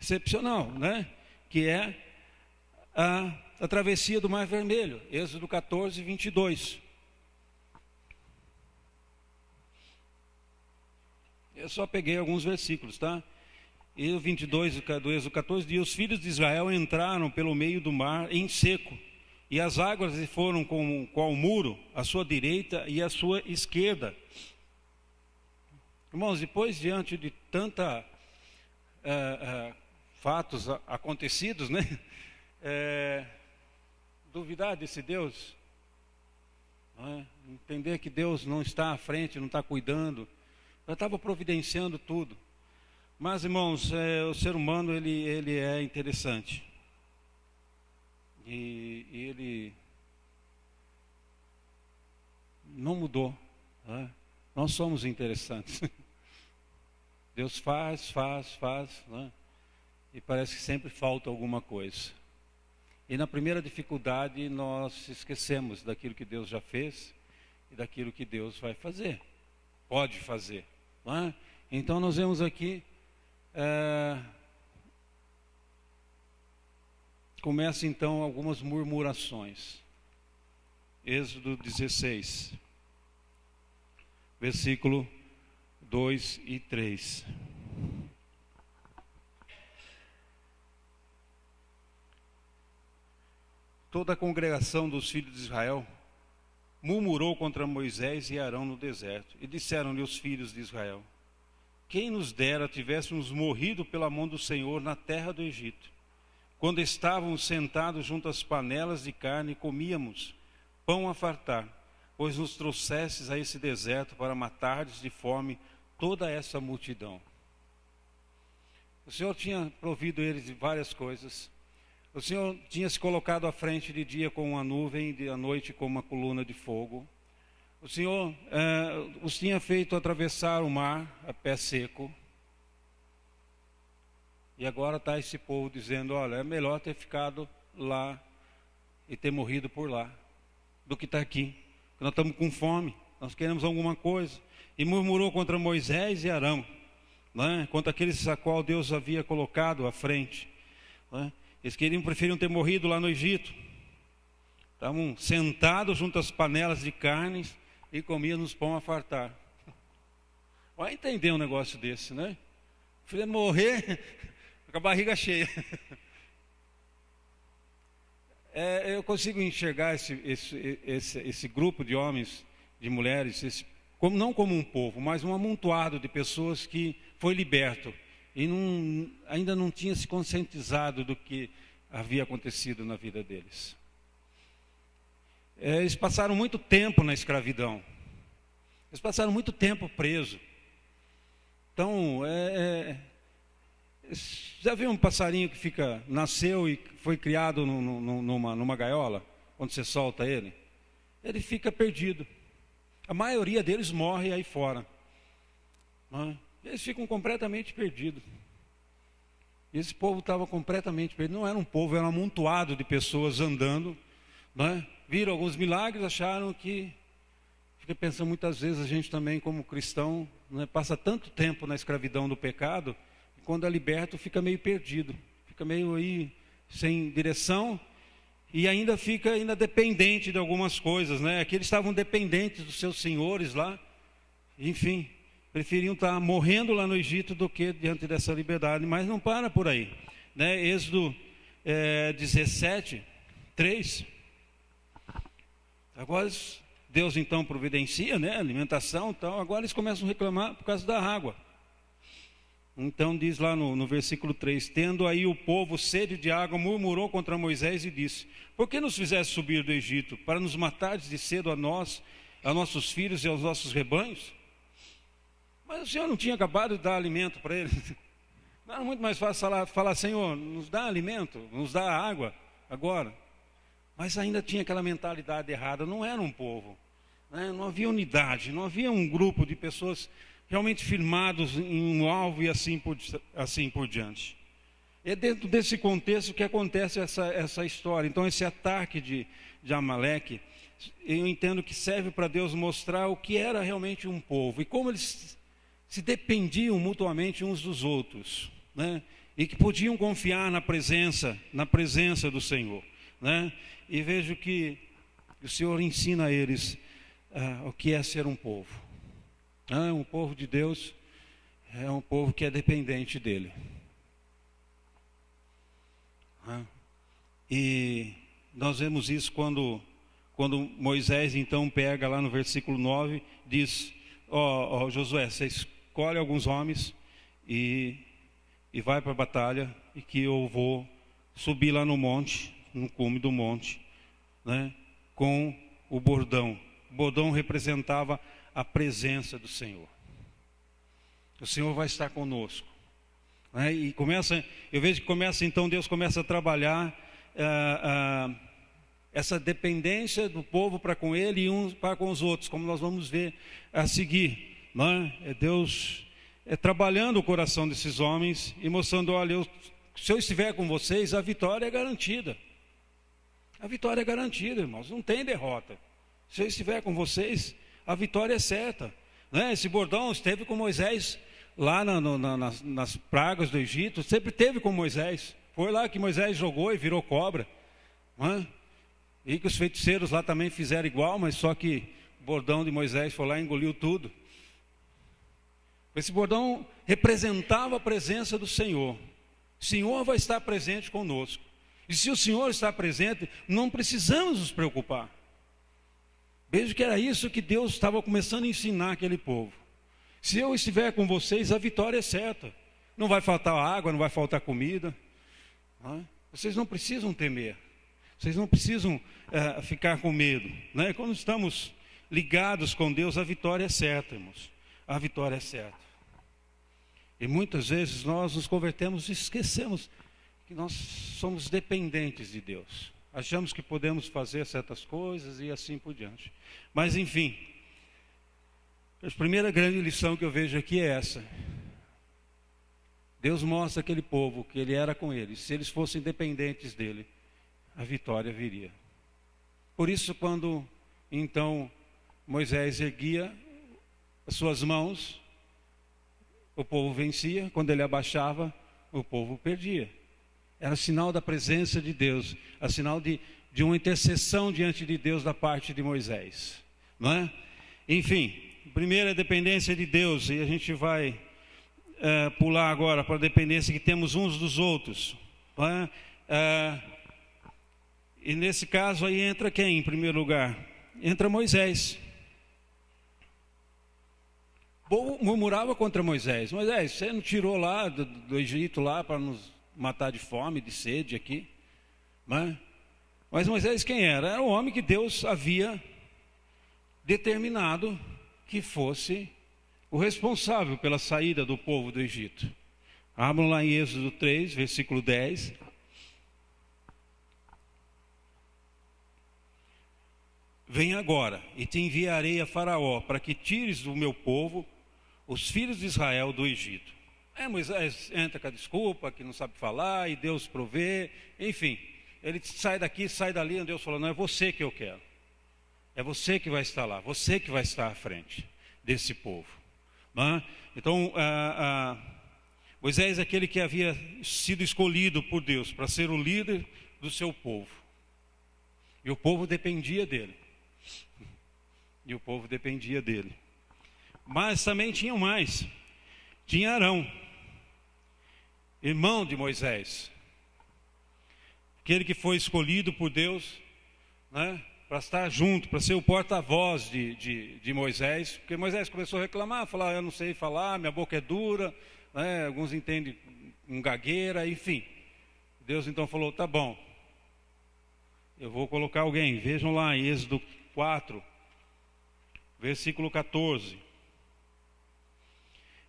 excepcional, né? Que é a travessia do Mar Vermelho, Êxodo 14, 22. Eu só peguei alguns versículos, tá? E o 22 do Êxodo 14 diz: os filhos de Israel entraram pelo meio do mar em seco, e as águas foram qual muro, à sua direita e à sua esquerda. Irmãos, depois, diante de tanta fatos acontecidos, né? Duvidar desse Deus, não é? Entender que Deus não está à frente, não está cuidando, já estava providenciando tudo. Mas, irmãos, o ser humano ele é interessante e ele não mudou, não é? Nós somos interessantes. Deus faz, não é? E parece que sempre falta alguma coisa. E na primeira dificuldade nós esquecemos daquilo que Deus já fez e daquilo que Deus vai fazer, pode fazer, não é? Então nós vemos aqui, começa então algumas murmurações. Êxodo 16, versículo 2 e 3. Toda a congregação dos filhos de Israel murmurou contra Moisés e Arão no deserto, e disseram-lhe os filhos de Israel: quem nos dera tivéssemos morrido pela mão do Senhor na terra do Egito, quando estávamos sentados junto às panelas de carne e comíamos pão a fartar, pois nos trouxestes a esse deserto para matardes de fome toda essa multidão. O Senhor tinha provido eles de várias coisas. O Senhor tinha se colocado à frente de dia com uma nuvem e de noite com uma coluna de fogo. O Senhor os tinha feito atravessar o mar a pé seco. E agora está esse povo dizendo: olha, é melhor ter ficado lá e ter morrido por lá do que estar aqui. Nós estamos com fome, nós queremos alguma coisa. E murmurou contra Moisés e Arão, né? Contra aqueles a qual Deus havia colocado à frente, né? Eles preferiam ter morrido lá no Egito. Estavam sentados junto às panelas de carnes e comiam nos pão a fartar. Vai entender um negócio desse, né? Preferiam morrer com a barriga cheia. Eu consigo enxergar esse grupo de homens, de mulheres, não como um povo, mas um amontoado de pessoas que foi liberto e ainda não tinha se conscientizado do que havia acontecido na vida deles. Eles passaram muito tempo na escravidão. Eles passaram muito tempo presos. Então, já viu um passarinho que nasceu e foi criado numa gaiola, quando você solta ele? Ele fica perdido. A maioria deles morre aí fora. Eles ficam completamente perdidos. Esse povo estava completamente perdido. Não era um povo, era um amontoado de pessoas andando, né? Viram alguns milagres, acharam que... Fica pensando muitas vezes, a gente também como cristão, né, passa tanto tempo na escravidão do pecado, e quando é liberto fica meio perdido, fica meio aí sem direção, e ainda fica dependente de algumas coisas, né? Aqui eles estavam dependentes dos seus senhores lá, enfim, preferiam estar morrendo lá no Egito do que diante dessa liberdade. Mas não para por aí, né? Êxodo 17, 3. Agora Deus então providencia, né, alimentação, então agora eles começam a reclamar por causa da água. Então diz lá no versículo 3: tendo aí o povo sede de água, murmurou contra Moisés e disse: por que nos fizeste subir do Egito? Para nos matares de cedo a nós, a nossos filhos e aos nossos rebanhos? Mas o Senhor não tinha acabado de dar alimento para eles? Não era muito mais fácil falar: Senhor, nos dá alimento, nos dá água agora? Mas ainda tinha aquela mentalidade errada, não era um povo, né? Não havia unidade, não havia um grupo de pessoas realmente firmados em um alvo e assim por diante. É dentro desse contexto que acontece essa história. Então esse ataque de Amaleque, eu entendo que serve para Deus mostrar o que era realmente um povo e como eles se dependiam mutuamente uns dos outros, né? E que podiam confiar na presença do Senhor, né? E vejo que o Senhor ensina a eles o que é ser um povo. Um povo de Deus é um povo que é dependente dele. E nós vemos isso quando Moisés então pega lá no versículo 9, diz: ó Josué, você escolhe alguns homens e vai para a batalha, e que eu vou subir lá no monte, no cume do monte, né, com o bordão. O bordão representava a presença do Senhor. O Senhor vai estar conosco, né? E eu vejo que então Deus começa a trabalhar essa dependência do povo para com Ele e uns para com os outros, como nós vamos ver a seguir, né? Deus trabalhando o coração desses homens e mostrando: olha, se eu estiver com vocês, a vitória é garantida. A vitória é garantida, irmãos, não tem derrota. Se eu estiver com vocês, a vitória é certa, né? Esse bordão esteve com Moisés lá nas pragas do Egito, sempre teve com Moisés. Foi lá que Moisés jogou e virou cobra, né? E que os feiticeiros lá também fizeram igual, mas só que o bordão de Moisés foi lá e engoliu tudo. Esse bordão representava a presença do Senhor. O Senhor vai estar presente conosco. E se o Senhor está presente, não precisamos nos preocupar. Vejo que era isso que Deus estava começando a ensinar aquele povo. Se eu estiver com vocês, a vitória é certa. Não vai faltar água, não vai faltar comida. Vocês não precisam temer. Vocês não precisam ficar com medo, né? Quando estamos ligados com Deus, a vitória é certa, irmãos. A vitória é certa. E muitas vezes nós nos convertemos e esquecemos que nós somos dependentes de Deus. Achamos que podemos fazer certas coisas e assim por diante. Mas enfim, a primeira grande lição que eu vejo aqui é essa. Deus mostra àquele povo que Ele era com eles. Se eles fossem dependentes dEle, a vitória viria. Por isso, quando então Moisés erguia as suas mãos, o povo vencia. Quando ele abaixava, o povo perdia. Era sinal da presença de Deus, era sinal de uma intercessão diante de Deus da parte de Moisés, não é? Enfim, primeiro a dependência de Deus, e a gente vai pular agora para a dependência que temos uns dos outros, não é? E nesse caso aí entra quem em primeiro lugar? Entra Moisés. O povo murmurava contra Moisés: Moisés, você não tirou lá do Egito lá para nos matar de fome, de sede aqui, né? Mas Moisés quem era? Era o homem que Deus havia determinado que fosse o responsável pela saída do povo do Egito. Abram lá em Êxodo 3, versículo 10. Vem agora e te enviarei a Faraó para que tires do meu povo os filhos de Israel do Egito. Moisés entra com a desculpa que não sabe falar e Deus provê, enfim, ele sai daqui, sai dali, e Deus falou: não, é você que eu quero, é você que vai estar lá, você que vai estar à frente desse povo, não é? Então Moisés é aquele que havia sido escolhido por Deus para ser o líder do seu povo, e o povo dependia dele, mas também tinham mais. Tinha Arão, irmão de Moisés, aquele que foi escolhido por Deus, né, para estar junto, para ser o porta-voz de Moisés, porque Moisés começou a reclamar, falar: eu não sei falar, minha boca é dura, né? Alguns entendem um gagueira, enfim. Deus então falou, tá bom, eu vou colocar alguém. Vejam lá em Êxodo 4, versículo 14.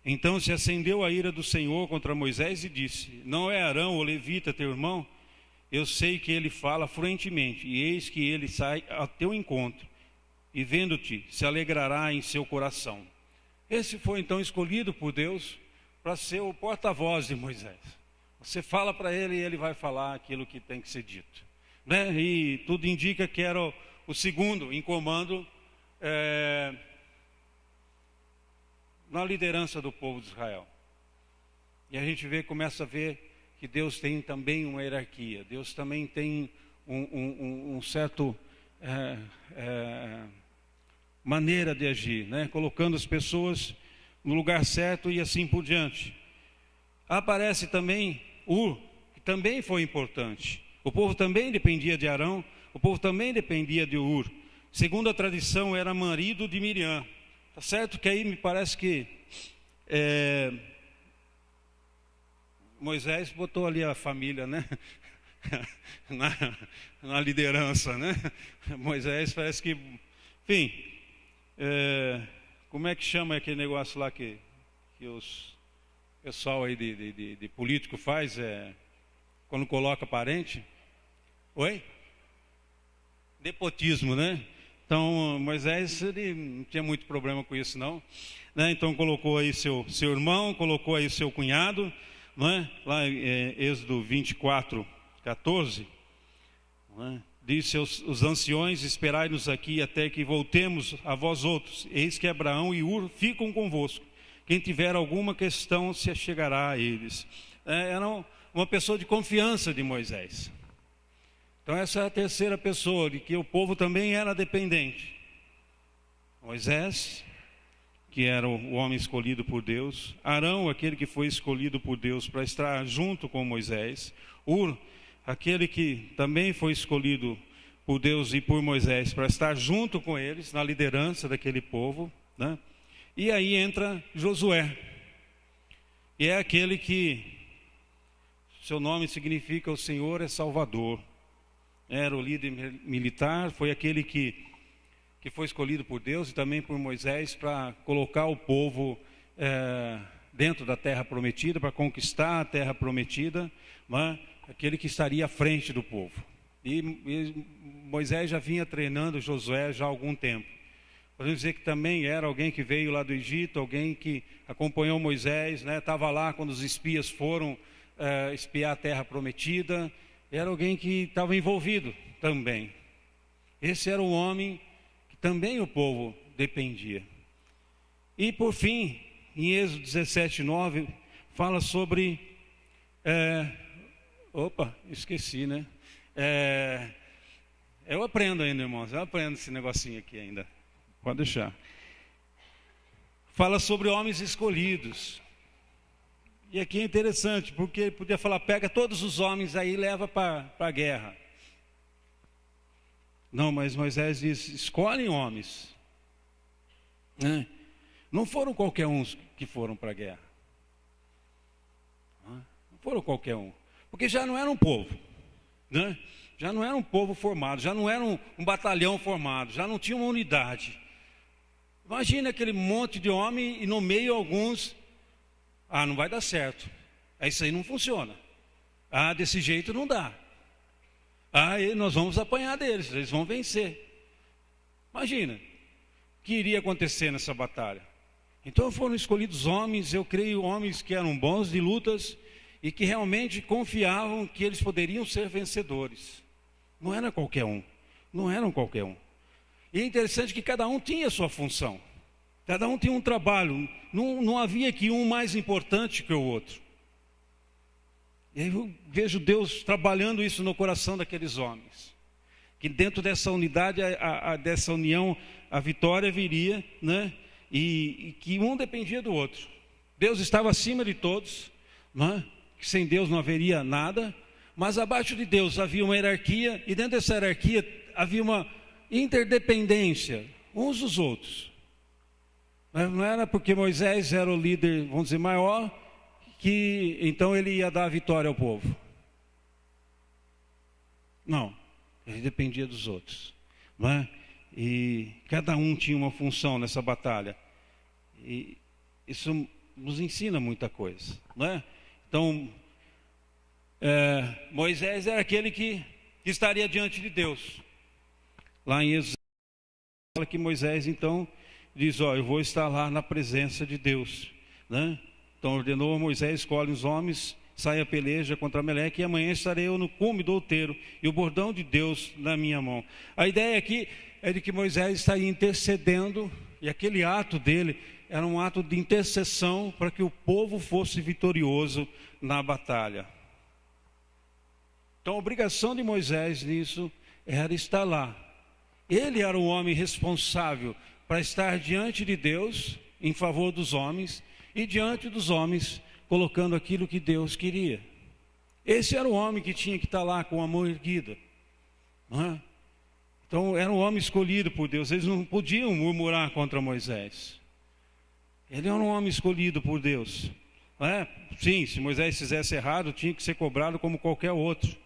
Então se acendeu a ira do Senhor contra Moisés e disse, não é Arão, o levita, teu irmão? Eu sei que ele fala fluentemente, e eis que ele sai ao teu encontro, e vendo-te, se alegrará em seu coração. Esse foi então escolhido por Deus para ser o porta-voz de Moisés. Você fala para ele e ele vai falar aquilo que tem que ser dito, né? E tudo indica que era o segundo em comando na liderança do povo de Israel. E a gente começa a ver que Deus tem também uma hierarquia. Deus também tem um certo maneira de agir, né? Colocando as pessoas no lugar certo e assim por diante. Aparece também Ur, que também foi importante. O povo também dependia de Arão, o povo também dependia de Ur. Segundo a tradição, era marido de Miriam. Tá certo que aí me parece que Moisés botou ali a família, né? na liderança, né? Moisés parece que, enfim, como é que chama aquele negócio lá que os pessoal aí de político faz, quando coloca parente? Oi? Nepotismo, né? Então Moisés, ele não tinha muito problema com isso não, né? Então colocou aí seu irmão, colocou aí seu cunhado, não é? Lá em Êxodo 24, 14, não é? Disse os anciões, esperai-nos aqui até que voltemos a vós outros, eis que Abraão e Ur ficam convosco, quem tiver alguma questão se achegará a eles. Era uma pessoa de confiança de Moisés. Então essa é a terceira pessoa, de que o povo também era dependente. Moisés, que era o homem escolhido por Deus. Arão, aquele que foi escolhido por Deus para estar junto com Moisés. Ur, aquele que também foi escolhido por Deus e por Moisés para estar junto com eles, na liderança daquele povo, né? E aí entra Josué, e é aquele que, seu nome significa o Senhor é Salvador. Era o líder militar, foi aquele que foi escolhido por Deus e também por Moisés para colocar o povo dentro da terra prometida, para conquistar a terra prometida, né? Aquele que estaria à frente do povo. E Moisés já vinha treinando Josué já há algum tempo. Podemos dizer que também era alguém que veio lá do Egito, alguém que acompanhou Moisés, né? Estava lá quando os espias foram espiar a terra prometida. Era alguém que estava envolvido também. Esse era um homem que também o povo dependia. E por fim, em Êxodo 17, 9, fala sobre... esqueci, né? Eu aprendo ainda, irmãos, eu aprendo esse negocinho aqui ainda. Pode deixar. Fala sobre homens escolhidos. E aqui é interessante, porque ele podia falar, pega todos os homens aí e leva para a guerra. Não, mas Moisés diz, escolhem homens, né? Não foram qualquer uns que foram para a guerra. Não foram qualquer um. Porque já não era um povo, né? Já não era um povo formado, já não era um batalhão formado, já não tinha uma unidade. Imagina aquele monte de homem e no meio alguns, não vai dar certo, isso aí não funciona, desse jeito não dá, nós vamos apanhar deles, eles vão vencer. Imagina o que iria acontecer nessa batalha. Então foram escolhidos homens, eu creio, homens que eram bons de lutas e que realmente confiavam que eles poderiam ser vencedores. Não era qualquer um, não eram qualquer um. E é interessante que cada um tinha a sua função, cada um tinha um trabalho, não havia aqui um mais importante que o outro. E aí eu vejo Deus trabalhando isso no coração daqueles homens, que dentro dessa unidade, dessa união, a vitória viria, né? E que um dependia do outro. Deus estava acima de todos, né? Que sem Deus não haveria nada, mas abaixo de Deus havia uma hierarquia, e dentro dessa hierarquia havia uma interdependência uns dos outros. Não era porque Moisés era o líder, vamos dizer, maior, que então ele ia dar a vitória ao povo. Não, ele dependia dos outros, não é? E cada um tinha uma função nessa batalha. E isso nos ensina muita coisa, não é? Então, Moisés era aquele que estaria diante de Deus. Lá em Êxodo fala que Moisés então diz: eu vou estar lá na presença de Deus, né? Então ordenou a Moisés: escolhe os homens, sai a peleja contra Amaleque, e amanhã estarei eu no cume do outeiro e o bordão de Deus na minha mão. A ideia aqui é de que Moisés estaria intercedendo, e aquele ato dele era um ato de intercessão para que o povo fosse vitorioso na batalha. Então a obrigação de Moisés nisso era estar lá. Ele era o homem responsável para estar diante de Deus em favor dos homens, e diante dos homens colocando aquilo que Deus queria. Esse era o homem que tinha que estar lá com a mão erguida, não é? Então era um homem escolhido por Deus. Eles não podiam murmurar contra Moisés. Ele era um homem escolhido por Deus, não é? Sim, se Moisés fizesse errado, tinha que ser cobrado como qualquer outro,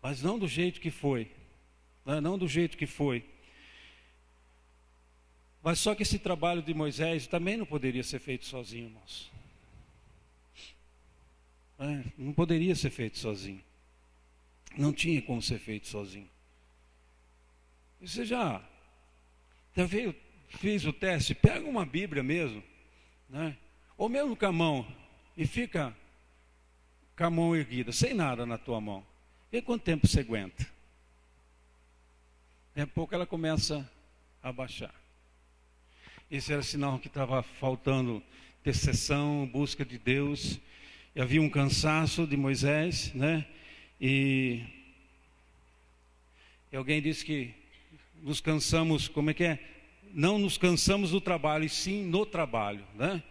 mas não do jeito que foi, não do jeito que foi. Mas só que esse trabalho de Moisés também não poderia ser feito sozinho, irmãos. Não poderia ser feito sozinho. Não tinha como ser feito sozinho. Você já fez o teste? Pega uma Bíblia mesmo, né? Ou mesmo com a mão, e fica com a mão erguida, sem nada na tua mão. Vê quanto tempo você aguenta. Daqui a pouco ela começa a baixar. Esse era sinal que estava faltando intercessão, busca de Deus. E havia um cansaço de Moisés, né? E alguém disse que nos cansamos, como é que é? Não nos cansamos do trabalho, e sim no trabalho, né?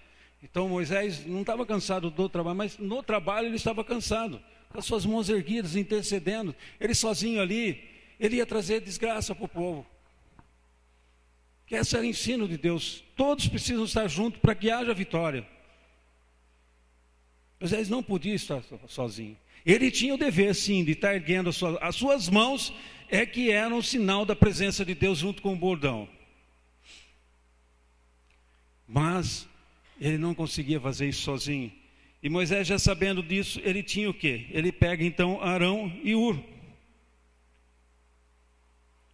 Então Moisés não estava cansado do trabalho, mas no trabalho ele estava cansado, com as suas mãos erguidas, intercedendo. Ele sozinho ali, ele ia trazer desgraça para o povo. Que esse era o ensino de Deus. Todos precisam estar juntos para que haja vitória. Moisés não podia estar sozinho. Ele tinha o dever, sim, de estar erguendo as suas mãos, é que era um sinal da presença de Deus junto com o bordão. Mas ele não conseguia fazer isso sozinho. E Moisés, já sabendo disso, ele tinha o quê? Ele pega então Arão e Hur,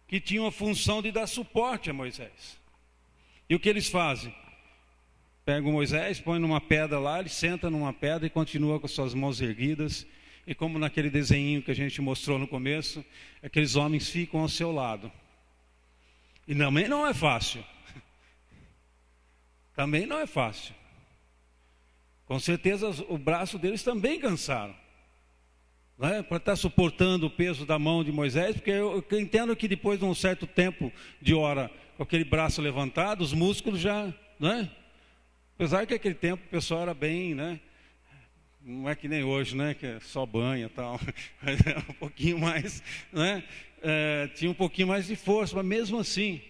que tinham a função de dar suporte a Moisés. E o que eles fazem? Pegam Moisés, põe numa pedra lá, ele senta numa pedra e continua com suas mãos erguidas. E como naquele desenho que a gente mostrou no começo, aqueles homens ficam ao seu lado. E também não é fácil. Também não é fácil. Com certeza o braço deles também cansaram, para estar suportando o peso da mão de Moisés, porque eu entendo que depois de um certo tempo de hora, com aquele braço levantado, os músculos já, apesar que naquele tempo o pessoal era bem, não é que nem hoje, que é só banha e tal, mas era um pouquinho mais, tinha um pouquinho mais de força, mas mesmo assim,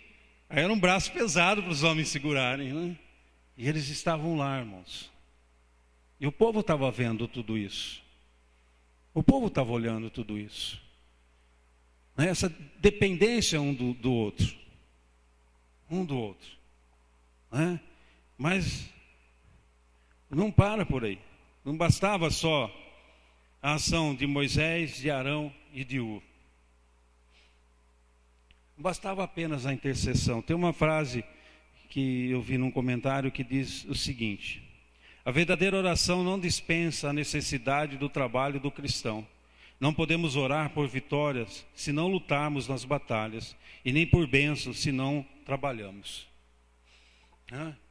aí era um braço pesado para os homens segurarem, e eles estavam lá, irmãos, e o povo estava vendo tudo isso. O povo estava olhando tudo isso. Essa dependência um do outro. Um do outro. Mas não para por aí. Não bastava só a ação de Moisés, de Arão e de Hur. Não bastava apenas a intercessão. Tem uma frase que eu vi num comentário que diz o seguinte: a verdadeira oração não dispensa a necessidade do trabalho do cristão. Não podemos orar por vitórias se não lutarmos nas batalhas, e nem por bênçãos se não trabalhamos.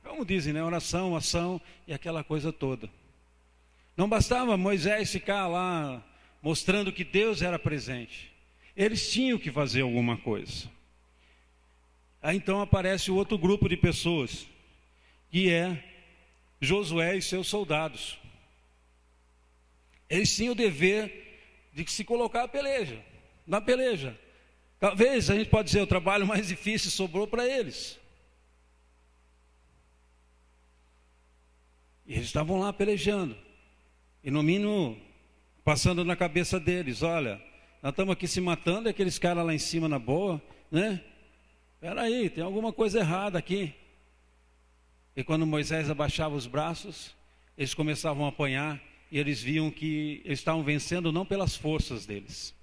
Como dizem, oração, ação e aquela coisa toda. Não bastava Moisés ficar lá mostrando que Deus era presente. Eles tinham que fazer alguma coisa. Aí então aparece o outro grupo de pessoas, que é Josué e seus soldados. Eles tinham o dever de se colocar na peleja. Talvez a gente pode dizer o trabalho mais difícil sobrou para eles. E eles estavam lá pelejando. E no mínimo, passando na cabeça deles, olha, nós estamos aqui se matando e aqueles caras lá em cima na boa, né? Espera aí, tem alguma coisa errada aqui. E quando Moisés abaixava os braços, eles começavam a apanhar e eles viam que eles estavam vencendo não pelas forças deles,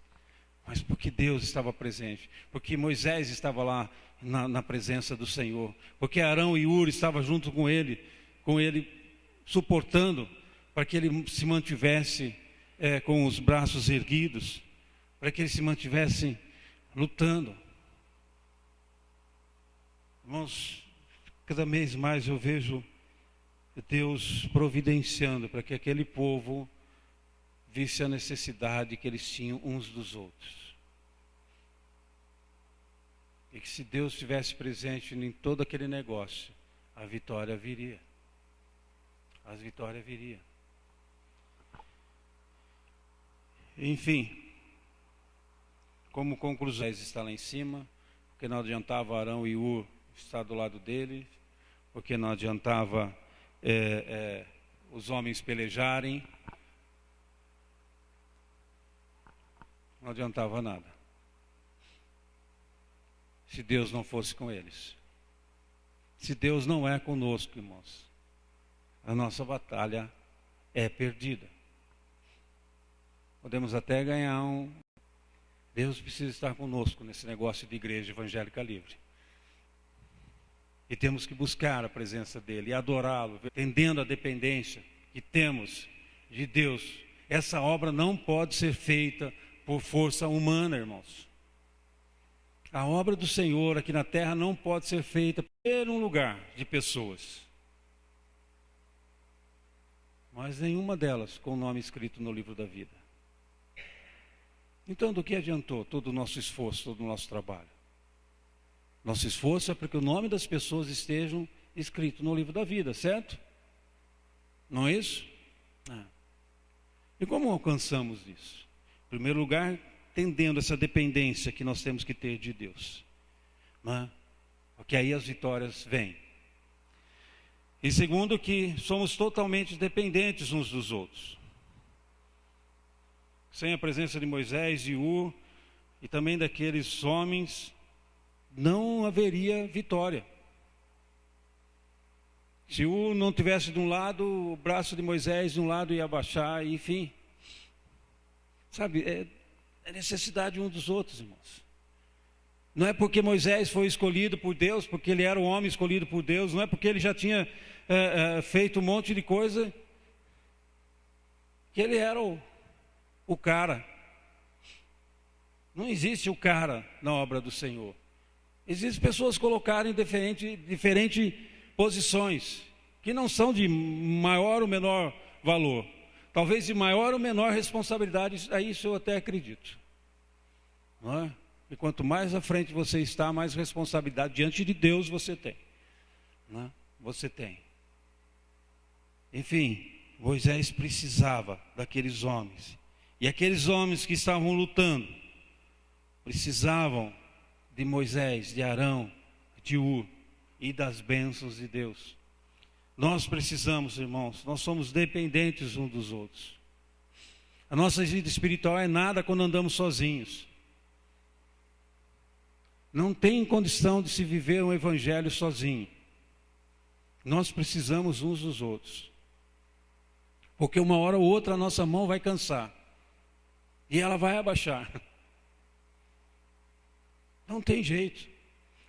mas porque Deus estava presente, porque Moisés estava lá na presença do Senhor, porque Arão e Hur estavam junto com ele suportando, para que ele se mantivesse com os braços erguidos, para que ele se mantivesse lutando. Irmãos, cada vez mais eu vejo Deus providenciando para que aquele povo visse a necessidade que eles tinham uns dos outros. E que se Deus estivesse presente em todo aquele negócio, a vitória viria. A vitória viria. Enfim, como conclusão, está lá em cima, porque não adiantava Arão e Hur estar do lado dele, porque não adiantava os homens pelejarem, não adiantava nada, se Deus não fosse com eles. Se Deus não é conosco, irmãos, a nossa batalha é perdida. Podemos até ganhar Deus precisa estar conosco nesse negócio de igreja evangélica livre. E temos que buscar a presença dEle e adorá-lo, entendendo a dependência que temos de Deus. Essa obra não pode ser feita por força humana, irmãos. A obra do Senhor aqui na terra não pode ser feita por um lugar de pessoas, mas nenhuma delas com o nome escrito no livro da vida. Então, do que adiantou todo o nosso esforço, todo o nosso trabalho? Nosso esforço é para que o nome das pessoas estejam escrito no livro da vida, certo? Não é isso? E como alcançamos isso? Em primeiro lugar, entendendo essa dependência que nós temos que ter de Deus, porque aí as vitórias vêm. E segundo, que somos totalmente dependentes uns dos outros. Sem a presença de Moisés e Hur e também daqueles homens, não haveria vitória. Se Hur não tivesse de um lado, o braço de Moisés de um lado ia abaixar, enfim. Sabe, é necessidade um dos outros, irmãos. Não é porque Moisés foi escolhido por Deus, porque ele era o homem escolhido por Deus, não é porque ele já tinha feito um monte de coisa, que ele era o cara. Não existe o cara na obra do Senhor. Existem pessoas colocadas em diferentes posições, que não são de maior ou menor valor. Talvez de maior ou menor responsabilidade, a isso eu até acredito. Não é? E quanto mais à frente você está, mais responsabilidade diante de Deus você tem. Não é? Você tem. Enfim, Moisés precisava daqueles homens. E aqueles homens que estavam lutando, precisavam de Moisés, de Arão, de Hur e das bênçãos de Deus. Nós precisamos, irmãos, nós somos dependentes uns dos outros. A nossa vida espiritual é nada quando andamos sozinhos. Não tem condição de se viver um evangelho sozinho. Nós precisamos uns dos outros. Porque uma hora ou outra a nossa mão vai cansar. E ela vai abaixar. Não tem jeito.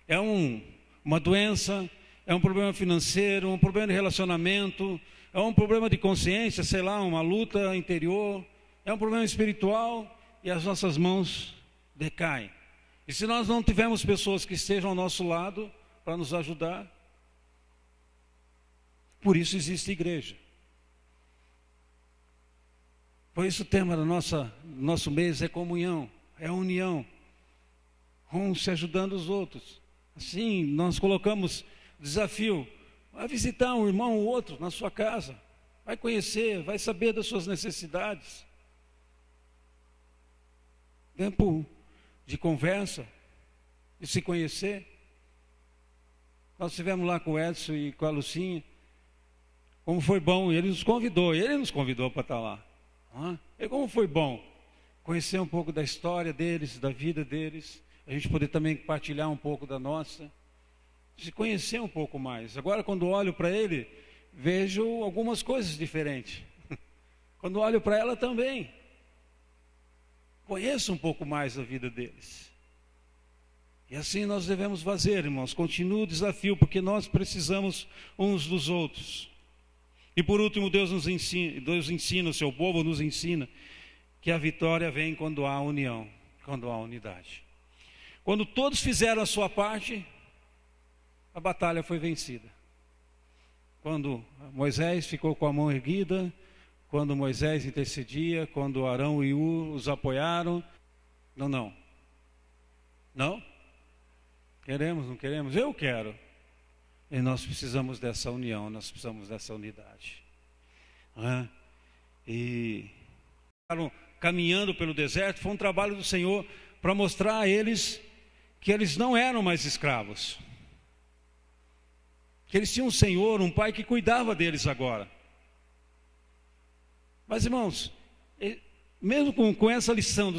É uma doença, é um problema financeiro, um problema de relacionamento, é um problema de consciência, sei lá, uma luta interior, é um problema espiritual e as nossas mãos decaem. E se nós não tivermos pessoas que estejam ao nosso lado para nos ajudar, por isso existe igreja. Por isso o tema do nosso mês é comunhão, é união, uns se ajudando os outros. Assim, nós colocamos desafio, vai visitar um irmão ou outro na sua casa, vai conhecer, vai saber das suas necessidades. Tempo de conversa, de se conhecer. Nós estivemos lá com o Edson e com a Lucinha. como foi bom, ele nos convidou para estar lá. E como foi bom conhecer um pouco da história deles, da vida deles, a gente poder também compartilhar um pouco da nossa, se conhecer um pouco mais. Agora, quando olho para ele, vejo algumas coisas diferentes. Quando olho para ela também, conheço um pouco mais a vida deles. E assim nós devemos fazer, irmãos. Continua o desafio, porque nós precisamos uns dos outros. E por último, Deus ensina, o seu povo nos ensina, que a vitória vem quando há união, quando há unidade. Quando todos fizeram a sua parte, a batalha foi vencida. Quando Moisés ficou com a mão erguida, quando Moisés intercedia, quando Arão e Ur os apoiaram. Não. Queremos, não queremos? Eu quero. E nós precisamos dessa união, nós precisamos dessa unidade. E caminhando pelo deserto, foi um trabalho do Senhor para mostrar a eles que eles não eram mais escravos. Que eles tinham um Senhor, um Pai que cuidava deles agora. Mas, irmãos, mesmo com essa lição do